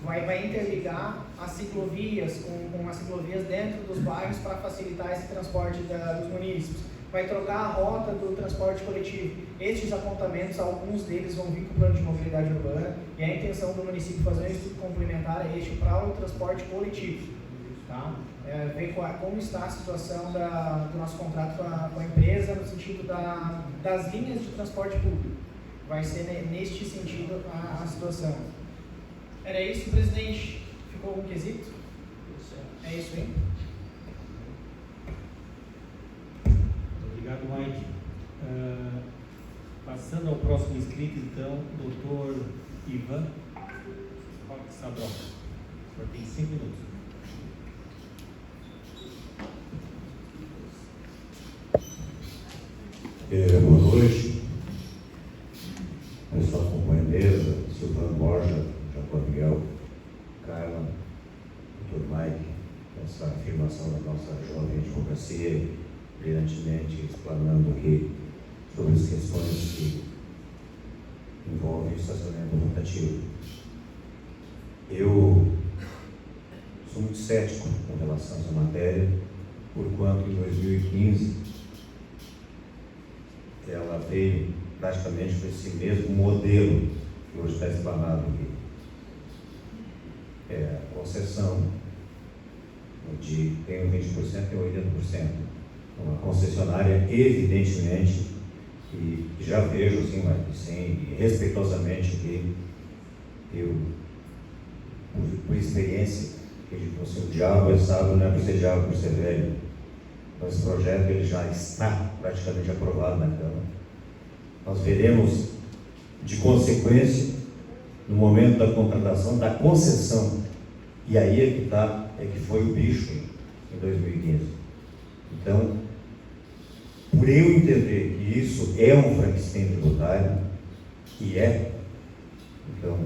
vai interligar as ciclovias com as ciclovias dentro dos bairros para facilitar esse transporte dos munícipes. Vai trocar a rota do transporte coletivo. Estes apontamentos, alguns deles vão vir com o plano de mobilidade urbana, e a intenção do município fazer um estudo complementar a este para o transporte coletivo. Tá? Ver como está a situação do nosso contrato com a empresa no sentido das linhas de transporte público. Vai ser neste sentido a situação. Era isso, presidente? Ficou algum quesito? É isso aí. Obrigado, Mike. Passando ao próximo inscrito, então, Dr. Ivan Roque Sabron. O senhor tem 5 minutos. Boa noite. Pessoal acompanha a mesa, Silvano Borja, Jacob Miguel, Carla, Dr. Mike, essa afirmação da nossa jovem advocacia, brilhantemente explanando aqui sobre as questões que envolvem o estacionamento rotativo. Eu sou muito cético com relação a essa matéria, porquanto em 2015 ela veio praticamente com esse mesmo modelo que hoje está explanado aqui. A concessão de tem 20% e 80%. Uma concessionária, evidentemente, e já vejo assim, mas sim, respeitosamente aqui, eu, por experiência, acredito que o diabo é sábio, não é por ser diabo, por ser velho. Então, esse projeto ele já está praticamente aprovado na Câmara. Nós veremos, de consequência, no momento da contratação, da concessão. E aí é que foi o bicho em 2015. Então, por eu entender que isso é um Frankenstein tributário, e então,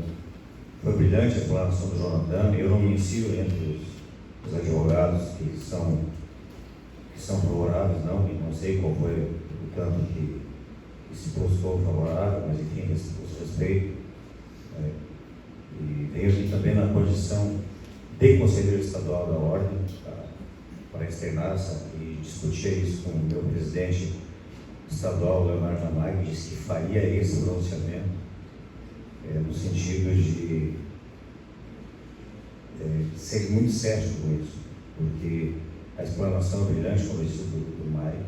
foi brilhante a explanação do Jonathan. Eu não me insiro entre os advogados que são favoráveis, não sei qual foi o tanto que se postou favorável, mas enfim, os respeito. E venho aqui também na condição de conselheiro estadual da Ordem para externar e discutir isso com o meu presidente estadual, Leonardo Amai, que disse que faria esse pronunciamento no sentido de ser muito cético com isso, porque a explanação brilhante, como disse do Mário,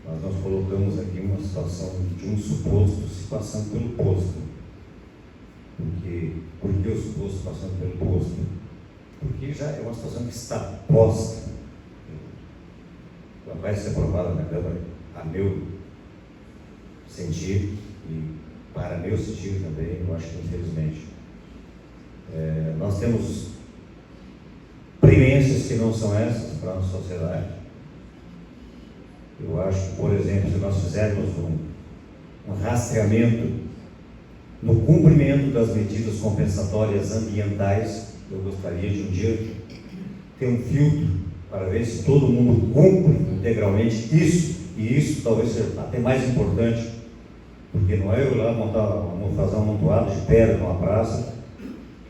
nós colocamos aqui uma situação de um suposto se passando pelo posto. Por que o suposto passando pelo posto? Porque já é uma situação que está posta. Ela vai ser aprovada na Câmara, a meu sentido, e para meu sentido também, eu acho que infelizmente. Nós temos premissas que não são essas para a nossa sociedade. Eu acho que, por exemplo, se nós fizermos um rastreamento no cumprimento das medidas compensatórias ambientais, eu gostaria de um dia ter um filtro para ver se todo mundo cumpre integralmente isso, e isso talvez seja até mais importante, porque não é eu lá fazer um amontoado de pedra numa praça,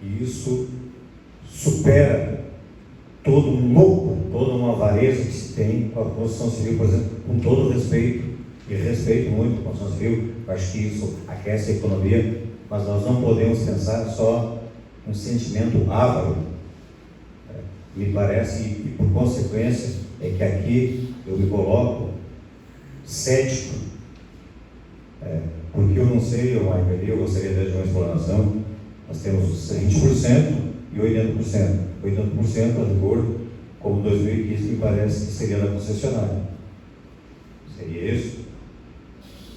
e isso supera todo um lucro, toda uma avareza que se tem com a construção civil, por exemplo, com todo respeito, e respeito muito a construção civil, acho que isso aquece a economia, mas nós não podemos pensar só um sentimento avaro, me parece, e por consequência, é que aqui eu me coloco cético, porque eu não sei, eu gostaria de uma explanação. Nós temos os 20% e 80%. 80% a rigor, como 2015, me parece que seria da concessionária. Seria isso?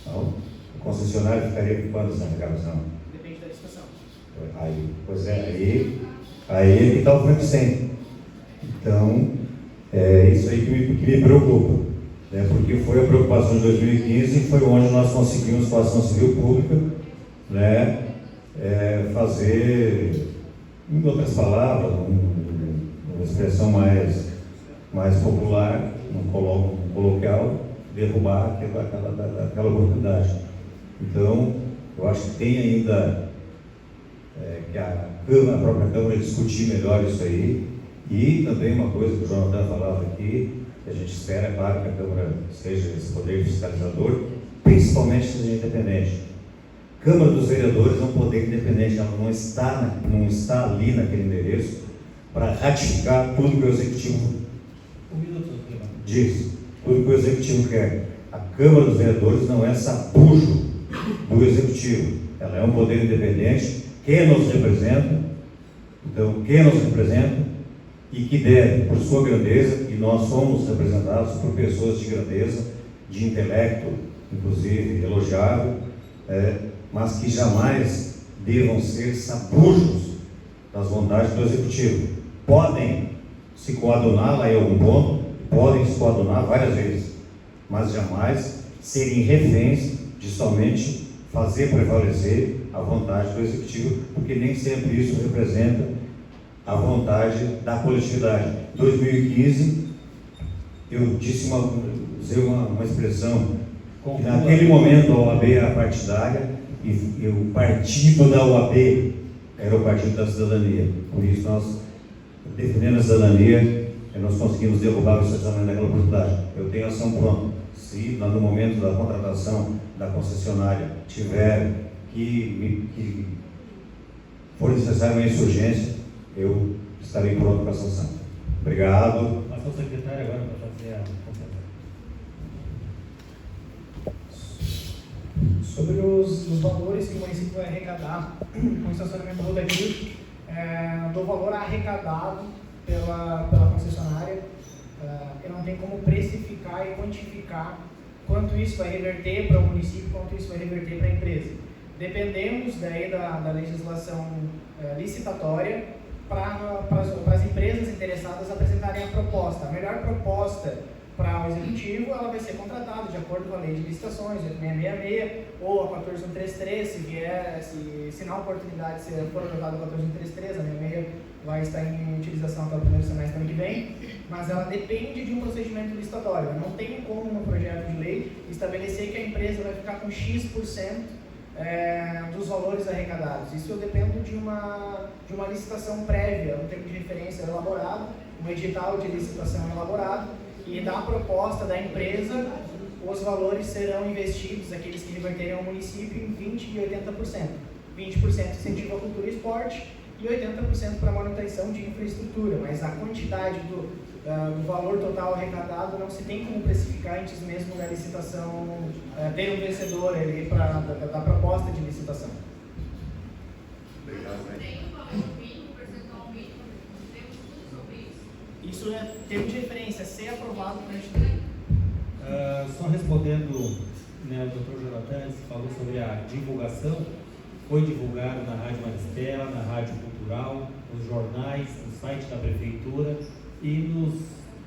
Não? O concessionário ficaria com quantos na arrecadação? Depende da licitação. Pois é, aí que está o Frankenstein. Então, é isso aí que me preocupa, né? Porque foi a preocupação de 2015 e foi onde nós conseguimos, com a ação civil pública, né, fazer, em outras palavras, uma expressão mais popular, um coloquial, derrubar aquela oportunidade. Então, eu acho que tem ainda que a própria Câmara discutir melhor isso aí. E também uma coisa que o Jonathan falava aqui, que a gente espera, claro, que a Câmara seja esse poder fiscalizador, principalmente seja independente. Câmara dos Vereadores é um poder independente, ela não está ali naquele endereço para ratificar tudo que o Executivo diz, tudo que o Executivo quer. A Câmara dos Vereadores não é sabujo do Executivo, ela é um poder independente que nos representa, então, que nos representa e que deve, por sua grandeza, e nós somos representados por pessoas de grandeza, de intelecto, inclusive elogiável, mas que jamais devam ser sabujos das vontades do Executivo. Podem se coadunar lá em algum ponto, podem se coadunar várias vezes, mas jamais serem reféns de somente fazer prevalecer a vontade do Executivo, porque nem sempre isso representa a vontade da coletividade. Em 2015, eu usei uma expressão, que naquele momento a OAB era partidária e o partido da OAB era o Partido da Cidadania. Por isso, nós, defendendo a cidadania, nós conseguimos derrubar o estacionamento naquela oportunidade. Eu tenho ação pronta. Se no momento da contratação da concessionária tiver que for necessária uma insurgência, eu estarei pronto para a sanção. Obrigado. Passa o secretário agora para fazer a consideração. Sobre os valores que o município vai arrecadar com o estacionamento rotativo, do valor arrecadado pela concessionária, eu não tenho como precificar e quantificar quanto isso vai reverter para o município, quanto isso vai reverter para a empresa. Dependemos daí da legislação licitatória para as empresas interessadas apresentarem a proposta. A melhor proposta para o executivo, ela vai ser contratada de acordo com a lei de licitações, 8666 ou a 14133, se na oportunidade for adotada a 14133, a 66 vai estar em utilização até o primeiro semestre do ano que vem, mas ela depende de um procedimento licitatório. Não tem como no projeto de lei estabelecer que a empresa vai ficar com X% dos valores arrecadados. Isso eu dependo de uma licitação prévia, um termo de referência elaborado, um edital de licitação elaborado, e da proposta da empresa, os valores serão investidos, aqueles que reverterem ao município, em 20% e 80%. 20% incentivo à cultura e esporte e 80% para manutenção de infraestrutura, mas a quantidade do valor total arrecadado não se tem como precificar antes mesmo da licitação, ter um vencedor ali da proposta de licitação. Obrigado, tem um valor mínimo, percentual mínimo, temos tudo sobre isso. Isso é termo de referência, ser aprovado para a gente. Só respondendo, o Dr. Jonathan falou sobre a divulgação. Foi divulgado na Rádio Maristela, na Rádio Cultural, nos jornais, no site da Prefeitura e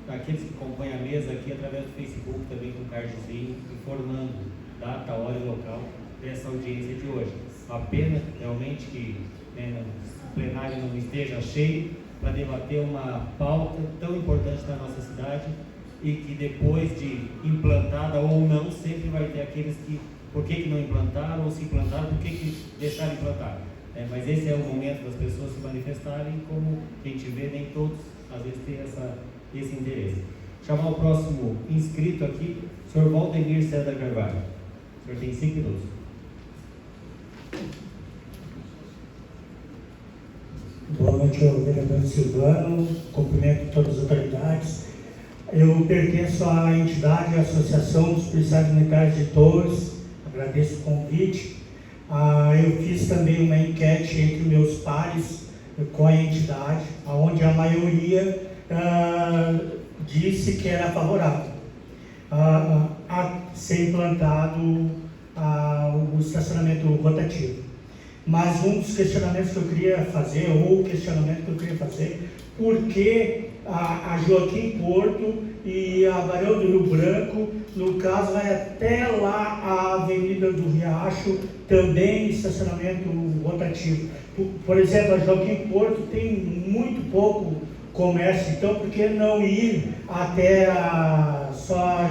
aqueles que acompanham a mesa aqui através do Facebook também com o cardzinho, informando data, hora e local dessa audiência de hoje. A pena realmente que o plenário não esteja cheio para debater uma pauta tão importante na nossa cidade e que depois de implantada ou não, sempre vai ter aqueles que por que não implantaram, ou se implantaram, por que deixaram implantar. Mas esse é o momento das pessoas se manifestarem, como a gente vê, nem todos às vezes têm esse interesse. Chamar o próximo inscrito aqui, o senhor Valdemir César Carvalho. O senhor tem 5 minutos. Boa noite ao vereador Silvano, cumprimento todas as autoridades. Eu pertenço à entidade, à Associação dos Policiais Militares de Torres. Agradeço o convite. Eu fiz também uma enquete entre meus pares com a entidade, onde a maioria disse que era favorável a ser implantado o estacionamento rotativo. Mas um dos questionamentos que eu queria fazer, por que a Joaquim Porto e a Barão do Rio Branco, no caso, vai até lá a Avenida do Riacho, também estacionamento rotativo. Por exemplo, a Joaquim Porto tem muito pouco comércio, então por que não ir até só a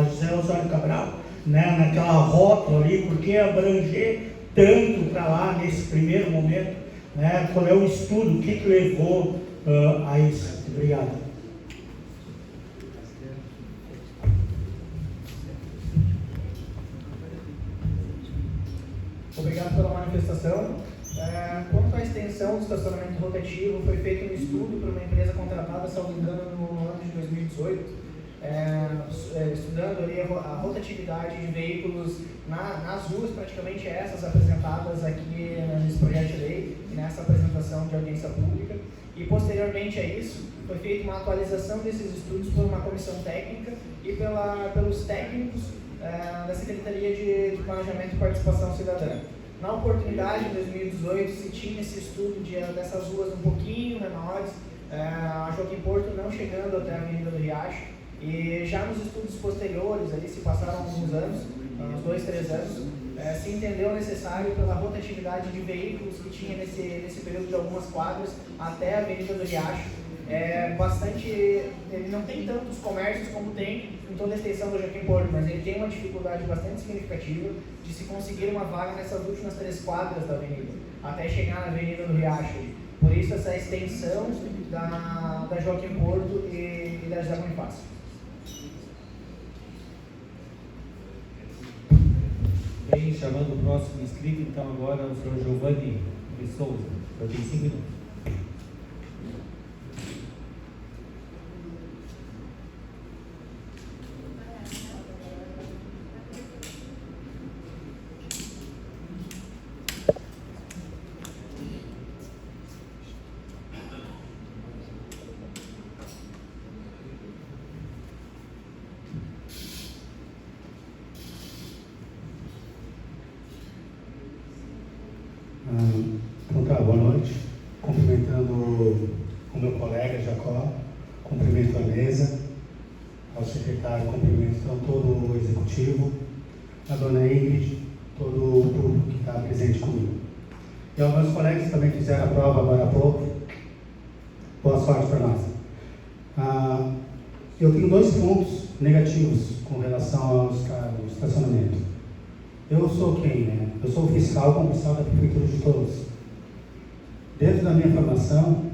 José Osório Cabral, naquela rota ali, por que abranger tanto para lá nesse primeiro momento? né? Qual é o estudo, o que levou a isso? Obrigado. Obrigado pela manifestação. Quanto à extensão do estacionamento rotativo, foi feito um estudo por uma empresa contratada, salvo engano, no ano de 2018, estudando ali a rotatividade de veículos nas ruas, praticamente essas apresentadas aqui nesse projeto de lei e nessa apresentação de audiência pública. E posteriormente a isso, foi feita uma atualização desses estudos por uma comissão técnica e pelos técnicos da Secretaria de Planejamento e Participação Cidadã. Na oportunidade, em 2018, se tinha esse estudo dessas ruas um pouquinho menores, a Joaquim Porto não chegando até a Avenida do Riacho, e já nos estudos posteriores, ali se passaram alguns anos, uns 2, 3 anos, se entendeu necessário pela rotatividade de veículos que tinha nesse período de algumas quadras até a Avenida do Riacho. Ele não tem tantos comércios como tem em toda a extensão do Joaquim Porto, mas ele tem uma dificuldade bastante significativa de se conseguir uma vaga nessas últimas 3 quadras da avenida, até chegar na Avenida do Riacho. Por isso essa extensão da Joaquim Porto e da José Bonifácio. Bem, chamando o próximo inscrito, então agora o senhor Giovanni de Souza, eu tenho 5 minutos. Então tá, boa noite. Cumprimentando o meu colega Jacó, cumprimento a mesa, ao secretário, cumprimento então, todo o executivo, a dona Ingrid, todo o público que está presente comigo. E aos meus colegas que também fizeram a prova agora há pouco, boa sorte para nós. Eu tenho 2 pontos negativos com relação ao estacionamento. Eu sou quem, né? Eu sou o fiscal concursado da Prefeitura de Torres. Dentro da minha formação,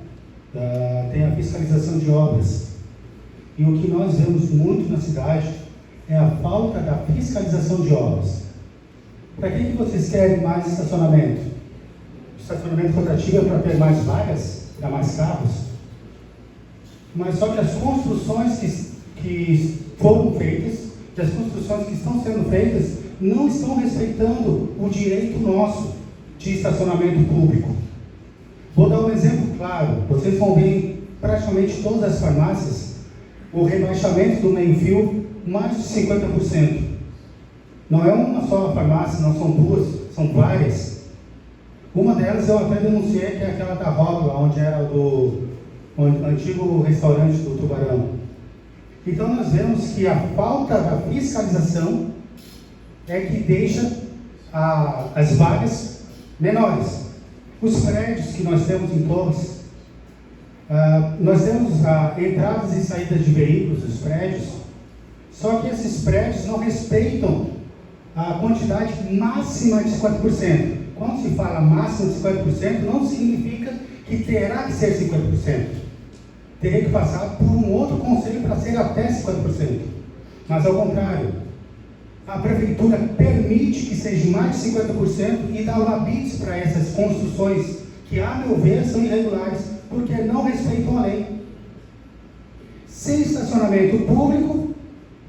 tem a fiscalização de obras. E o que nós vemos muito na cidade é a falta da fiscalização de obras. Para que vocês querem mais estacionamento? Estacionamento rotativo é para ter mais vagas, para mais carros? Mas só que as construções que foram feitas, que as construções que estão sendo feitas, não estão respeitando o direito nosso de estacionamento público. Vou dar um exemplo claro. Vocês vão ver em praticamente todas as farmácias o rebaixamento do meio-fio mais de 50%. Não é uma só farmácia, não são 2, são várias. Uma delas eu até denunciei, que é aquela da Rótula, onde era o antigo restaurante do Tubarão. Então nós vemos que a falta da fiscalização é que deixa as vagas menores. Os prédios que nós temos em Torres, nós temos entradas e saídas de veículos dos prédios, só que esses prédios não respeitam a quantidade máxima de 50%. Quando se fala máxima de 50%, não significa que terá que ser 50%. Teria que passar por um outro conselho para ser até 50%. Mas ao contrário, a prefeitura permite que seja mais de 50% e dá labites para essas construções que, a meu ver, são irregulares, porque não respeitam a lei. Sem estacionamento público,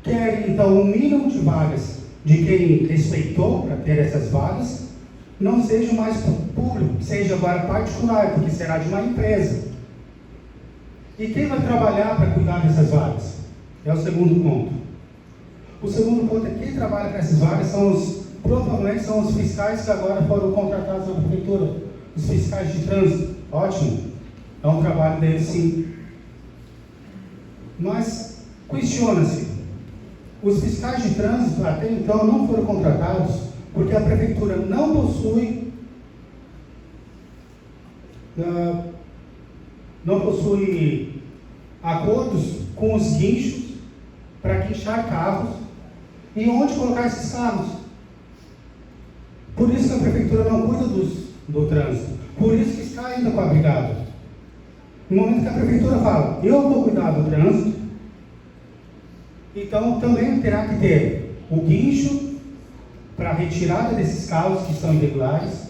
querem então um mínimo de vagas de quem respeitou para ter essas vagas, não seja mais público, seja agora particular, porque será de uma empresa. E quem vai trabalhar para cuidar dessas vagas? É o segundo ponto. O segundo ponto é que quem trabalha para essas vagas provavelmente são os fiscais que agora foram contratados na prefeitura. Os fiscais de trânsito. Ótimo. É um trabalho deles, sim. Mas questiona-se. Os fiscais de trânsito até então não foram contratados porque a prefeitura não possui acordos com os guinchos para guinchar carros e onde colocar esses carros. Por isso que a prefeitura não cuida do trânsito. Por isso que está ainda com a brigada. No momento que a prefeitura fala, eu vou cuidar do trânsito, então também terá que ter o guincho para a retirada desses carros que estão irregulares,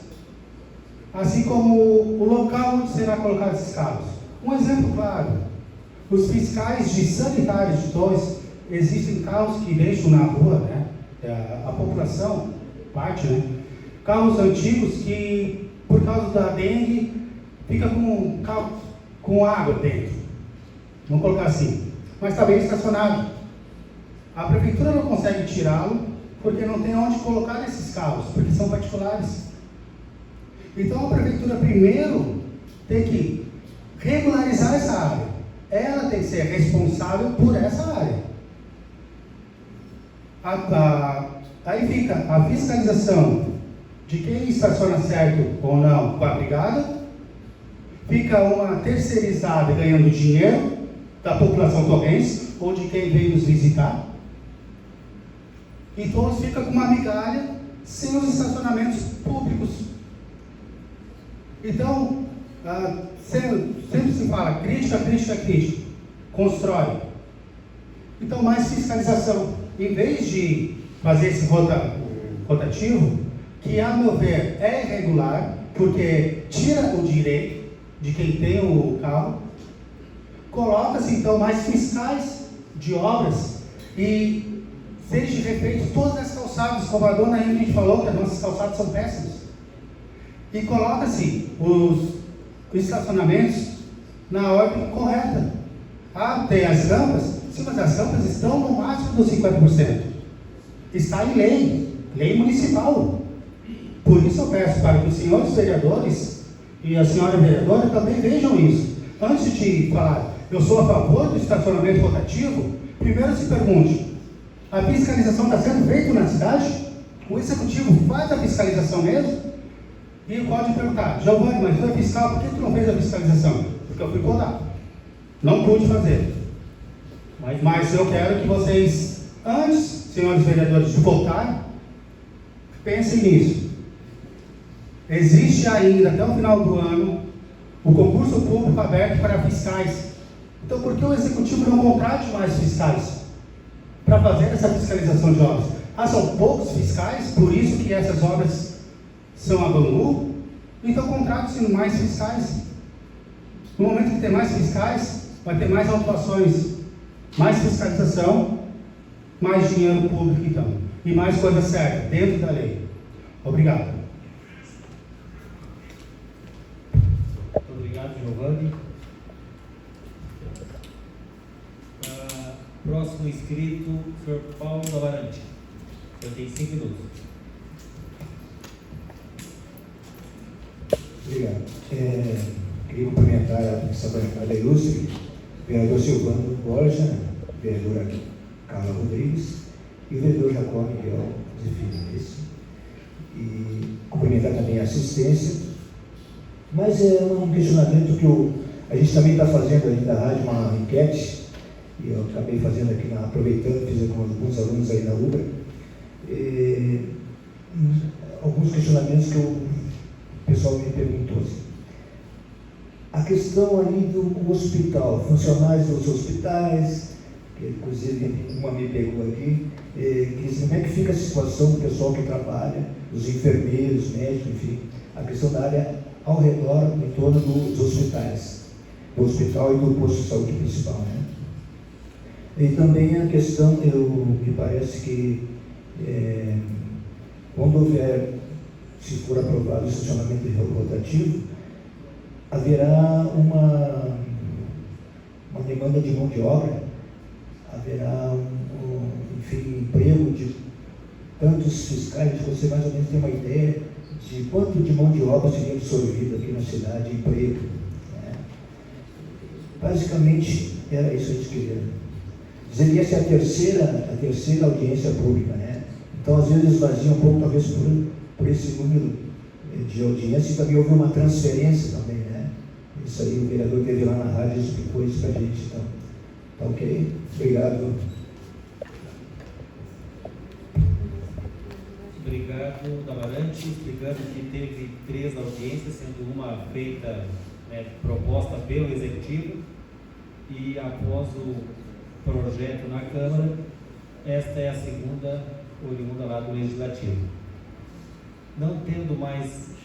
assim como o local onde será colocado esses carros. Um exemplo claro, os fiscais de sanitários de Torres, existem carros que deixam na rua, né? A população parte, né? Carros antigos que, por causa da dengue, fica com água dentro, vamos colocar assim, mas está bem estacionado. A prefeitura não consegue tirá-lo porque não tem onde colocar esses carros, porque são particulares. Então a prefeitura primeiro tem que regularizar essa área. Ela tem que ser responsável por essa área. Aí fica a fiscalização de quem estaciona certo ou não com a brigada, fica uma terceirizada ganhando dinheiro da população torrense ou de quem veio nos visitar, e todos ficam com uma migalha sem os estacionamentos públicos. Então, sempre se fala crítica, constrói. Então, mais fiscalização. Em vez de fazer esse rotativo, que a meu ver é irregular, porque tira o direito de quem tem o carro, coloca-se então mais fiscais de obras e seja refeito todas as calçadas, como a dona Ingrid falou, que as nossas calçadas são péssimas, e coloca-se os estacionamentos na ordem correta. Tem as rampas, sim, mas as rampas estão no máximo dos 50%. Está em lei municipal. Por isso eu peço para que os senhores vereadores e a senhora vereadora também vejam isso. Antes de falar, eu sou a favor do estacionamento rotativo, primeiro se pergunte, a fiscalização está sendo feita na cidade? O executivo faz a fiscalização mesmo? E pode perguntar, Giovanni, mas tu é fiscal, por que tu não fez a fiscalização? Porque eu fui podado. Não pude fazer. Mas eu quero que vocês, antes, senhores vereadores, de votar, pensem nisso. Existe ainda, até o final do ano, o concurso público aberto para fiscais. Então, por que o executivo não contrate mais fiscais para fazer essa fiscalização de obras? São poucos fiscais, por isso que essas obras são a bambu. Então, contrate-se mais fiscais. No momento que tem mais fiscais, vai ter mais autuações, mais fiscalização, mais dinheiro público, então, e mais coisa séria, dentro da lei. Obrigado. Obrigado, Giovanni. Próximo inscrito, o senhor Paulo Zavarante. Eu tenho 5 minutos. Obrigado. Queria cumprimentar essa bancada ilustre, vereador Silvano Borja, vereadora Carla Rodrigues e o vereador Jacó Miguel Zefiro. E cumprimentar também a assistência. Mas é um questionamento que a gente também está fazendo ali na rádio uma enquete, e eu acabei fazendo aqui, aproveitando, fiz com alguns alunos aí na UBRA, alguns questionamentos que o pessoal me perguntou. Assim. A questão ali do hospital, funcionários dos hospitais, que inclusive uma me pegou aqui, como é que fica a situação do pessoal que trabalha, os enfermeiros, médicos, enfim, a questão da área ao redor, em torno dos hospitais, do hospital e do posto de saúde principal, né? E também a questão, me parece que quando houver, se for aprovado o estacionamento rotativo, haverá uma demanda de mão de obra, haverá enfim, emprego de tantos fiscais, você mais ou menos tem uma ideia de quanto de mão de obra seria absorvido aqui na cidade, emprego. Né? Basicamente, era isso que a gente queria. Dizer que essa é a terceira audiência pública, né? Então, às vezes, esvazia um pouco, talvez, por esse número de audiência, e também houve uma transferência também, né? Isso aí, o vereador teve lá na rádio e explicou isso para a gente. Então, tá ok? Obrigado. Obrigado. advogado Damarante, explicando que teve 3 audiências, sendo uma feita, proposta pelo Executivo, e após o projeto na Câmara, esta é a segunda oriunda lá do Legislativo. Não tendo mais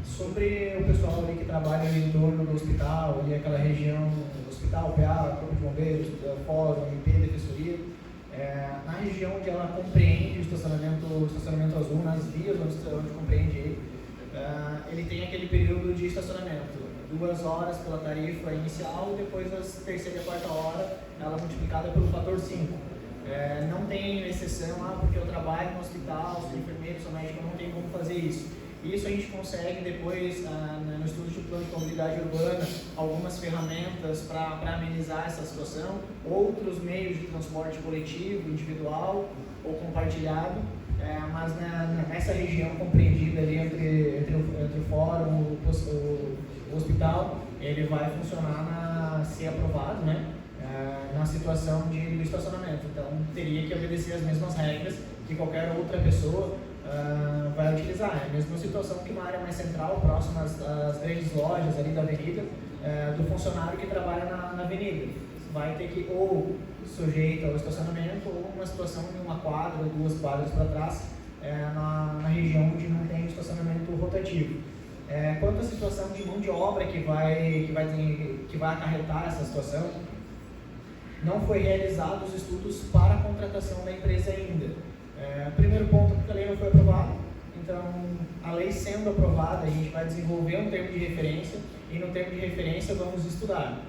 sobre o pessoal ali que trabalha em torno do hospital, ali aquela região, hospital, PA, Corpo de Bombeiros, Fórum, MP, Defensoria, na região onde ela compreende o estacionamento azul, nas vias onde compreende ele tem aquele período de estacionamento, 2 horas pela tarifa inicial, depois as terceira e quarta hora, ela multiplicada pelo fator 5. Não tem exceção, porque eu trabalho no hospital, sou enfermeiro, sou médico, não tem como fazer isso. Isso a gente consegue depois, no estudo de plano de mobilidade urbana, algumas ferramentas para amenizar essa situação, outros meios de transporte coletivo, individual ou compartilhado, mas nessa região compreendida ali entre o fórum, o hospital, ele vai funcionar se aprovado, na situação do estacionamento. Então, teria que obedecer as mesmas regras que qualquer outra pessoa vai utilizar. É a mesma situação que uma área mais central, próxima às grandes lojas ali da avenida, do funcionário que trabalha na avenida. Vai ter que ou sujeito ao estacionamento ou uma situação de uma quadra ou 2 quadras para trás, na região onde não tem estacionamento rotativo. Quanto à situação de mão de obra que vai acarretar essa situação, não foi realizados os estudos para a contratação da empresa ainda. Primeiro ponto, porque a lei não foi aprovada, então a lei sendo aprovada, a gente vai desenvolver um termo de referência e no termo de referência vamos estudar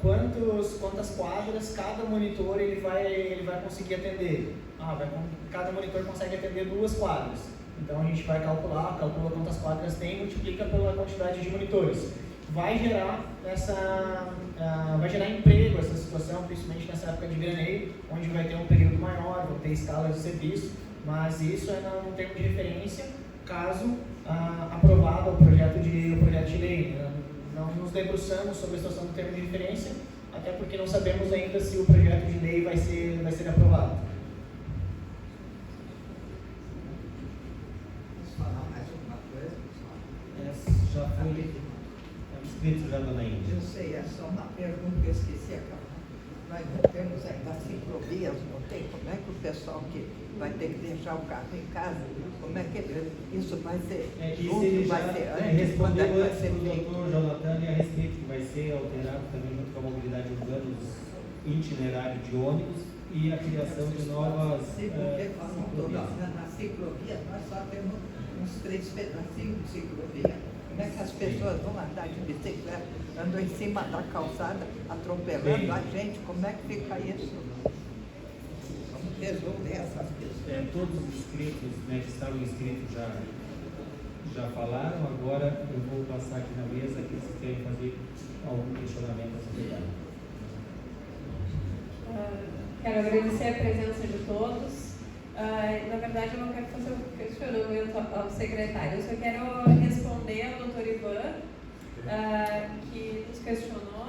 quantas quadras cada monitor ele vai conseguir atender. Cada monitor consegue atender 2 quadras, então a gente vai calcula quantas quadras tem e multiplica pela quantidade de monitores. Vai gerar emprego essa situação, principalmente nessa época de veraneio, onde vai ter um período maior, vão ter escalas de serviço, mas isso no termo de referência, caso aprovado o projeto de lei. Não nos debruçamos sobre a situação do termo de referência, até porque não sabemos ainda se o projeto de lei vai ser aprovado. Posso falar mais alguma coisa, pessoal? já foi inscrito já na Índia. Eu sei, é só uma pergunta que eu esqueci aquela. Nós não temos ainda ciclovias, não tem? Como é que o pessoal que vai ter que deixar o carro em casa, como é que isso vai ser? Isso ele já respondeu antes para do doutor Jonathan a respeito, que vai ser alterado também junto com a mobilidade urbana, os itinerários de ônibus e a criação de novas ciclovias. Na ciclovia nós só temos uns 3 pedacinhos de ciclovia. Como é que as pessoas vão andar de bicicleta, andam em cima da calçada, atropelando a gente? Como é que fica isso? Vamos resolver essas questões. Todos os inscritos, que estavam inscritos já falaram. Agora eu vou passar aqui na mesa aqueles que querem fazer algum questionamento à sociedade. Quero agradecer a presença de todos. Na verdade, eu não quero fazer um questionamento ao secretário, eu só quero responder ao doutor Ivan, que nos questionou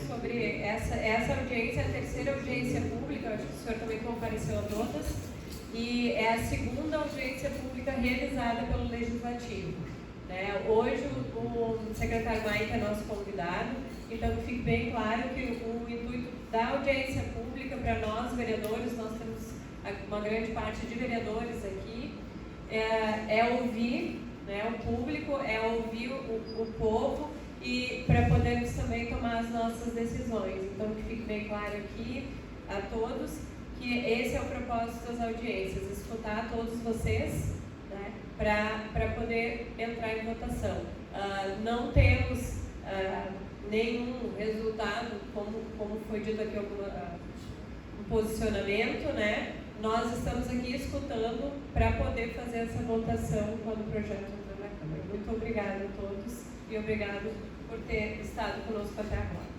sobre essa audiência, a terceira audiência pública. Eu acho que o senhor também compareceu a todas, e é a segunda audiência pública realizada pelo Legislativo. Hoje o secretário Mike é nosso convidado, então fique bem claro que o intuito da audiência pública para nós, vereadores, nós temos uma grande parte de vereadores aqui, é ouvir o público, é ouvir o povo e para podermos também tomar as nossas decisões. Então, que fique bem claro aqui a todos que esse é o propósito das audiências, escutar todos vocês para poder entrar em votação. Não temos nenhum resultado, como foi dito aqui, um posicionamento, Nós estamos aqui escutando para poder fazer essa votação quando o projeto entrar na Câmara. Muito obrigada a todos e obrigado por ter estado conosco até agora.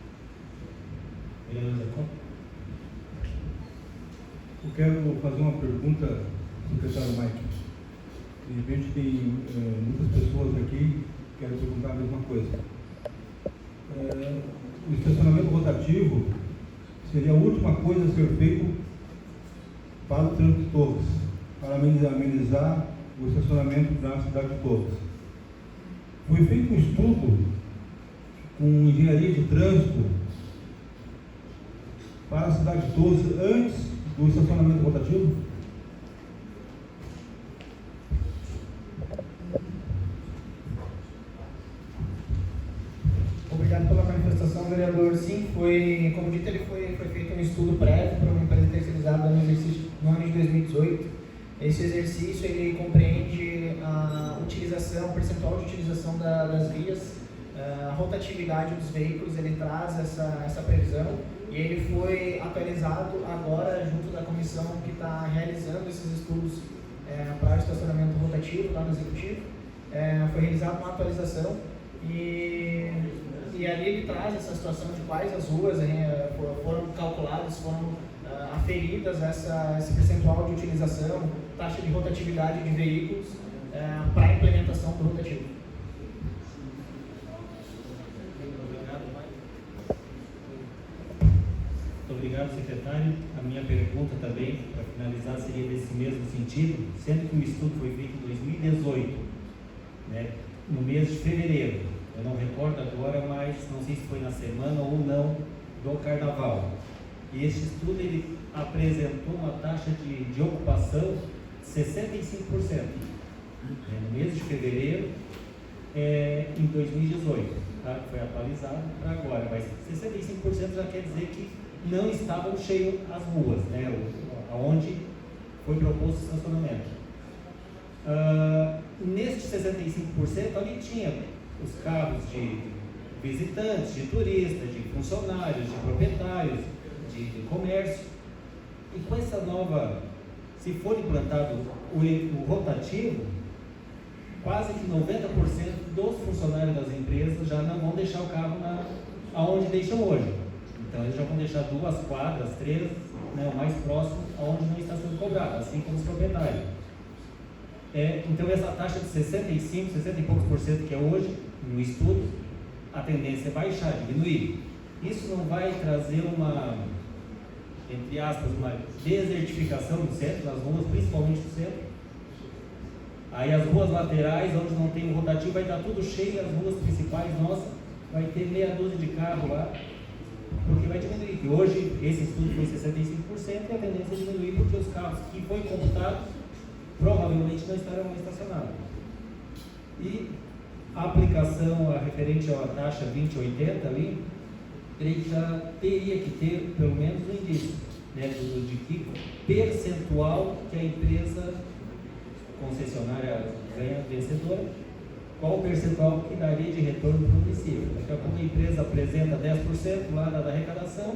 Eu quero fazer uma pergunta, secretário Mike. De repente tem muitas pessoas aqui que querem perguntar a mesma coisa. O estacionamento rotativo seria a última coisa a ser feito para o trânsito de Torres, para amenizar o estacionamento na cidade de Torres. Foi feito um estudo com engenharia de trânsito para a cidade de Torres antes do estacionamento rotativo? Obrigado pela manifestação, vereador. Sim, como dito, ele foi feito um estudo prévio para uma empresa terceirizada no ano de 2018. Esse exercício ele compreende a utilização, o percentual de utilização das vias, a rotatividade dos veículos, ele traz essa previsão e ele foi atualizado agora junto da comissão que está realizando esses estudos para o estacionamento rotativo lá no Executivo. Foi realizada uma atualização e ali ele traz essa situação de quais as ruas foram calculadas, foram aferidas esse percentual de utilização, taxa de rotatividade de veículos para a implementação do rotativo. Muito obrigado, secretário. A minha pergunta também, para finalizar, seria nesse mesmo sentido, sendo que o estudo foi feito em 2018, né, no mês de fevereiro. Eu não recordo agora, mas não sei se foi na semana ou não do Carnaval. E este estudo ele apresentou uma taxa de ocupação de 65%, no mês de fevereiro, em 2018. Tá? Foi atualizado para agora, mas 65% já quer dizer que não estavam cheias as ruas, né, onde foi proposto o estacionamento. Neste 65% ali tinha os carros de visitantes, de turistas, de funcionários, de proprietários, de comércio. E com essa nova, se for implantado o rotativo, quase que 90% dos funcionários das empresas já não vão deixar o carro aonde deixam hoje. Então eles já vão deixar 2 quadras, 3, né, o mais próximo aonde não está sendo cobrado, assim como os proprietários. Então essa taxa de 65, 60 e poucos por cento que é hoje, no estudo, a tendência é baixar, diminuir. Isso não vai trazer uma, entre aspas, uma desertificação do centro, das ruas, principalmente do centro. Aí as ruas laterais, onde não tem o rotativo, vai estar tudo cheio, as ruas principais, nossa, vai ter meia dúzia de carro lá, porque vai diminuir. E hoje, esse estudo foi 65% e a tendência é diminuir, porque os carros que foi computado provavelmente não estarão mais estacionados. E a aplicação referente à taxa 2080 ali, ele já teria que ter pelo menos um indício, né, de que percentual que a empresa concessionária ganha vencedora, qual o percentual que daria de retorno para o município. Daqui a pouco a empresa apresenta 10% lá da arrecadação,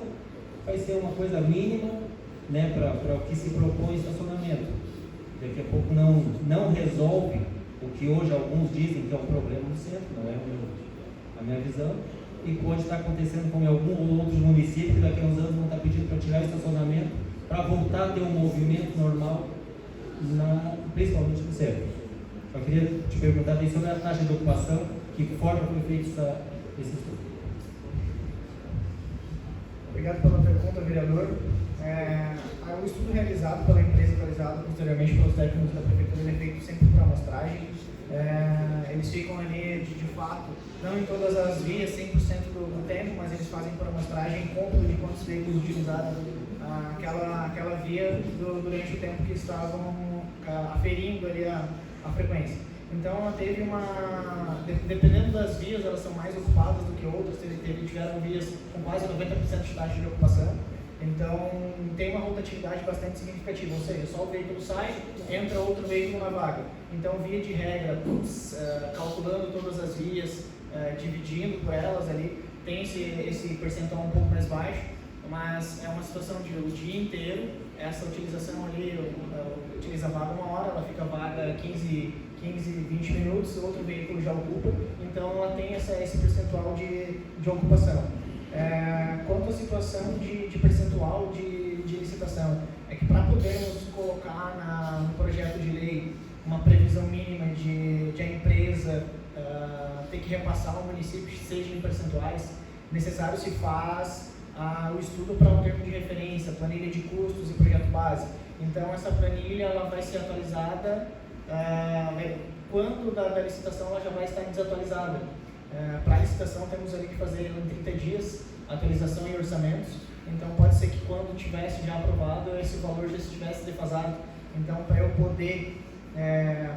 vai ser uma coisa mínima, né, para o que se propõe estacionamento. Daqui a pouco não resolve o que hoje alguns dizem que é um problema no centro, não é a minha visão, e pode estar acontecendo como em algum outros municípios que daqui a uns anos vão estar pedindo para tirar o estacionamento para voltar a ter um movimento normal, principalmente no centro. Só queria te perguntar sobre a taxa de ocupação, que forma foi feito esse estudo. Obrigado pela pergunta, vereador. O estudo realizado pela empresa, atualizado posteriormente pelos técnicos da prefeitura, ele é feito sempre por amostragem. Eles ficam ali, de fato, não em todas as vias, 100% do tempo, mas eles fazem por amostragem, compra de quantos veículos utilizaram aquela via durante o tempo que estavam aferindo ali a frequência. Então, teve dependendo das vias, elas são mais ocupadas do que outras, tiveram vias com quase 90% de taxa de ocupação. Então, tem uma rotatividade bastante significativa, ou seja, só o veículo sai, entra outro veículo na vaga. Então, via de regra, calculando todas as vias, dividindo por elas ali, tem esse percentual um pouco mais baixo, mas é uma situação de o dia inteiro, essa utilização ali, utiliza a vaga 1 hora, ela fica vaga 15, 20 minutos, outro veículo já ocupa, então ela tem esse percentual de ocupação. Quanto à situação de percentual de licitação, é que para podermos colocar no projeto de lei uma previsão mínima de a empresa ter que repassar ao município, seja em percentuais, necessário se faz o estudo para um termo de referência, planilha de custos e projeto base. Então, essa planilha ela vai ser atualizada quando da licitação ela já vai estar desatualizada. Para a licitação temos ali que fazer em 30 dias, atualização e orçamentos. Então pode ser que quando tivesse já aprovado, esse valor já estivesse defasado. Então para eu poder,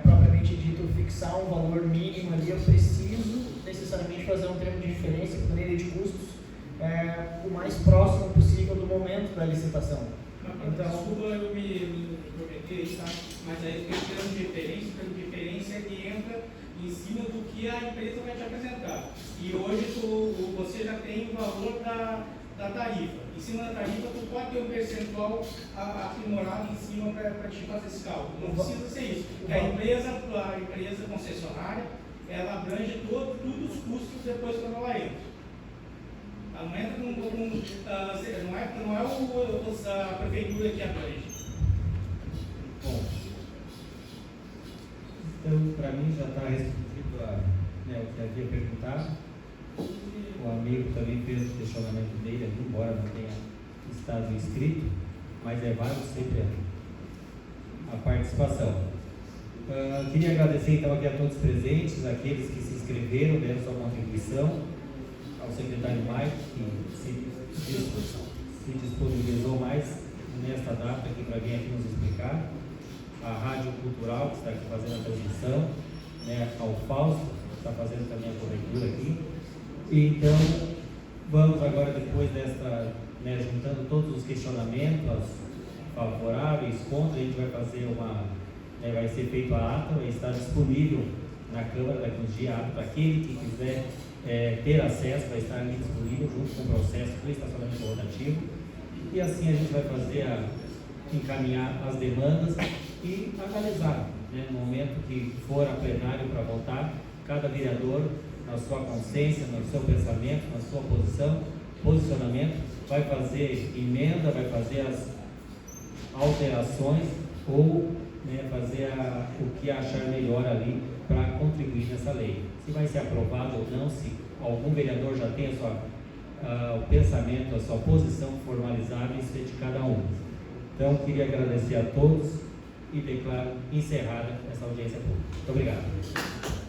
propriamente dito, fixar um valor mínimo ali, eu preciso necessariamente fazer um termo de referência, planilha de custos, o mais próximo possível do momento da licitação. Então, desculpa eu me intrometer, tá? Mas aí tem termo de referência que entra em cima do que a empresa vai te apresentar. E hoje você já tem o valor da tarifa. Em cima da tarifa, tu pode ter um percentual aprimorado em cima para te fazer esse cálculo. Não precisa ser isso. Porque a empresa concessionária, ela abrange todos os custos depois quando ela entra. Ela não entra não é a prefeitura que abrange. Bom, então para mim já está respondido o que havia perguntado. O amigo também fez o questionamento dele ali, embora não tenha estado inscrito, mas é válido sempre a participação. Queria agradecer então aqui a todos os presentes, aqueles que se inscreveram, deram sua contribuição, ao secretário Mike, que se disponibilizou mais nesta data aqui para vir aqui nos explicar, a Rádio Cultural, que está aqui fazendo a transmissão, ao Fausto, que está fazendo também a cobertura aqui. E então, vamos agora, depois desta, juntando todos os questionamentos favoráveis, contra, a gente vai fazer vai ser feito a ata, vai estar disponível na Câmara daqui uns dias, para aquele que quiser ter acesso, vai estar ali disponível junto com o processo do estacionamento rotativo. E assim a gente vai fazer encaminhar as demandas e analisar, no momento que for a plenário para votar, cada vereador, na sua consciência, no seu pensamento, na sua posicionamento, vai fazer emenda, vai fazer as alterações ou fazer o que achar melhor ali para contribuir nessa lei. Se vai ser aprovado ou não, se algum vereador já tem o pensamento, a sua posição formalizada, isso é de cada um. Então, queria agradecer a todos e declaro encerrada essa audiência pública. Muito obrigado.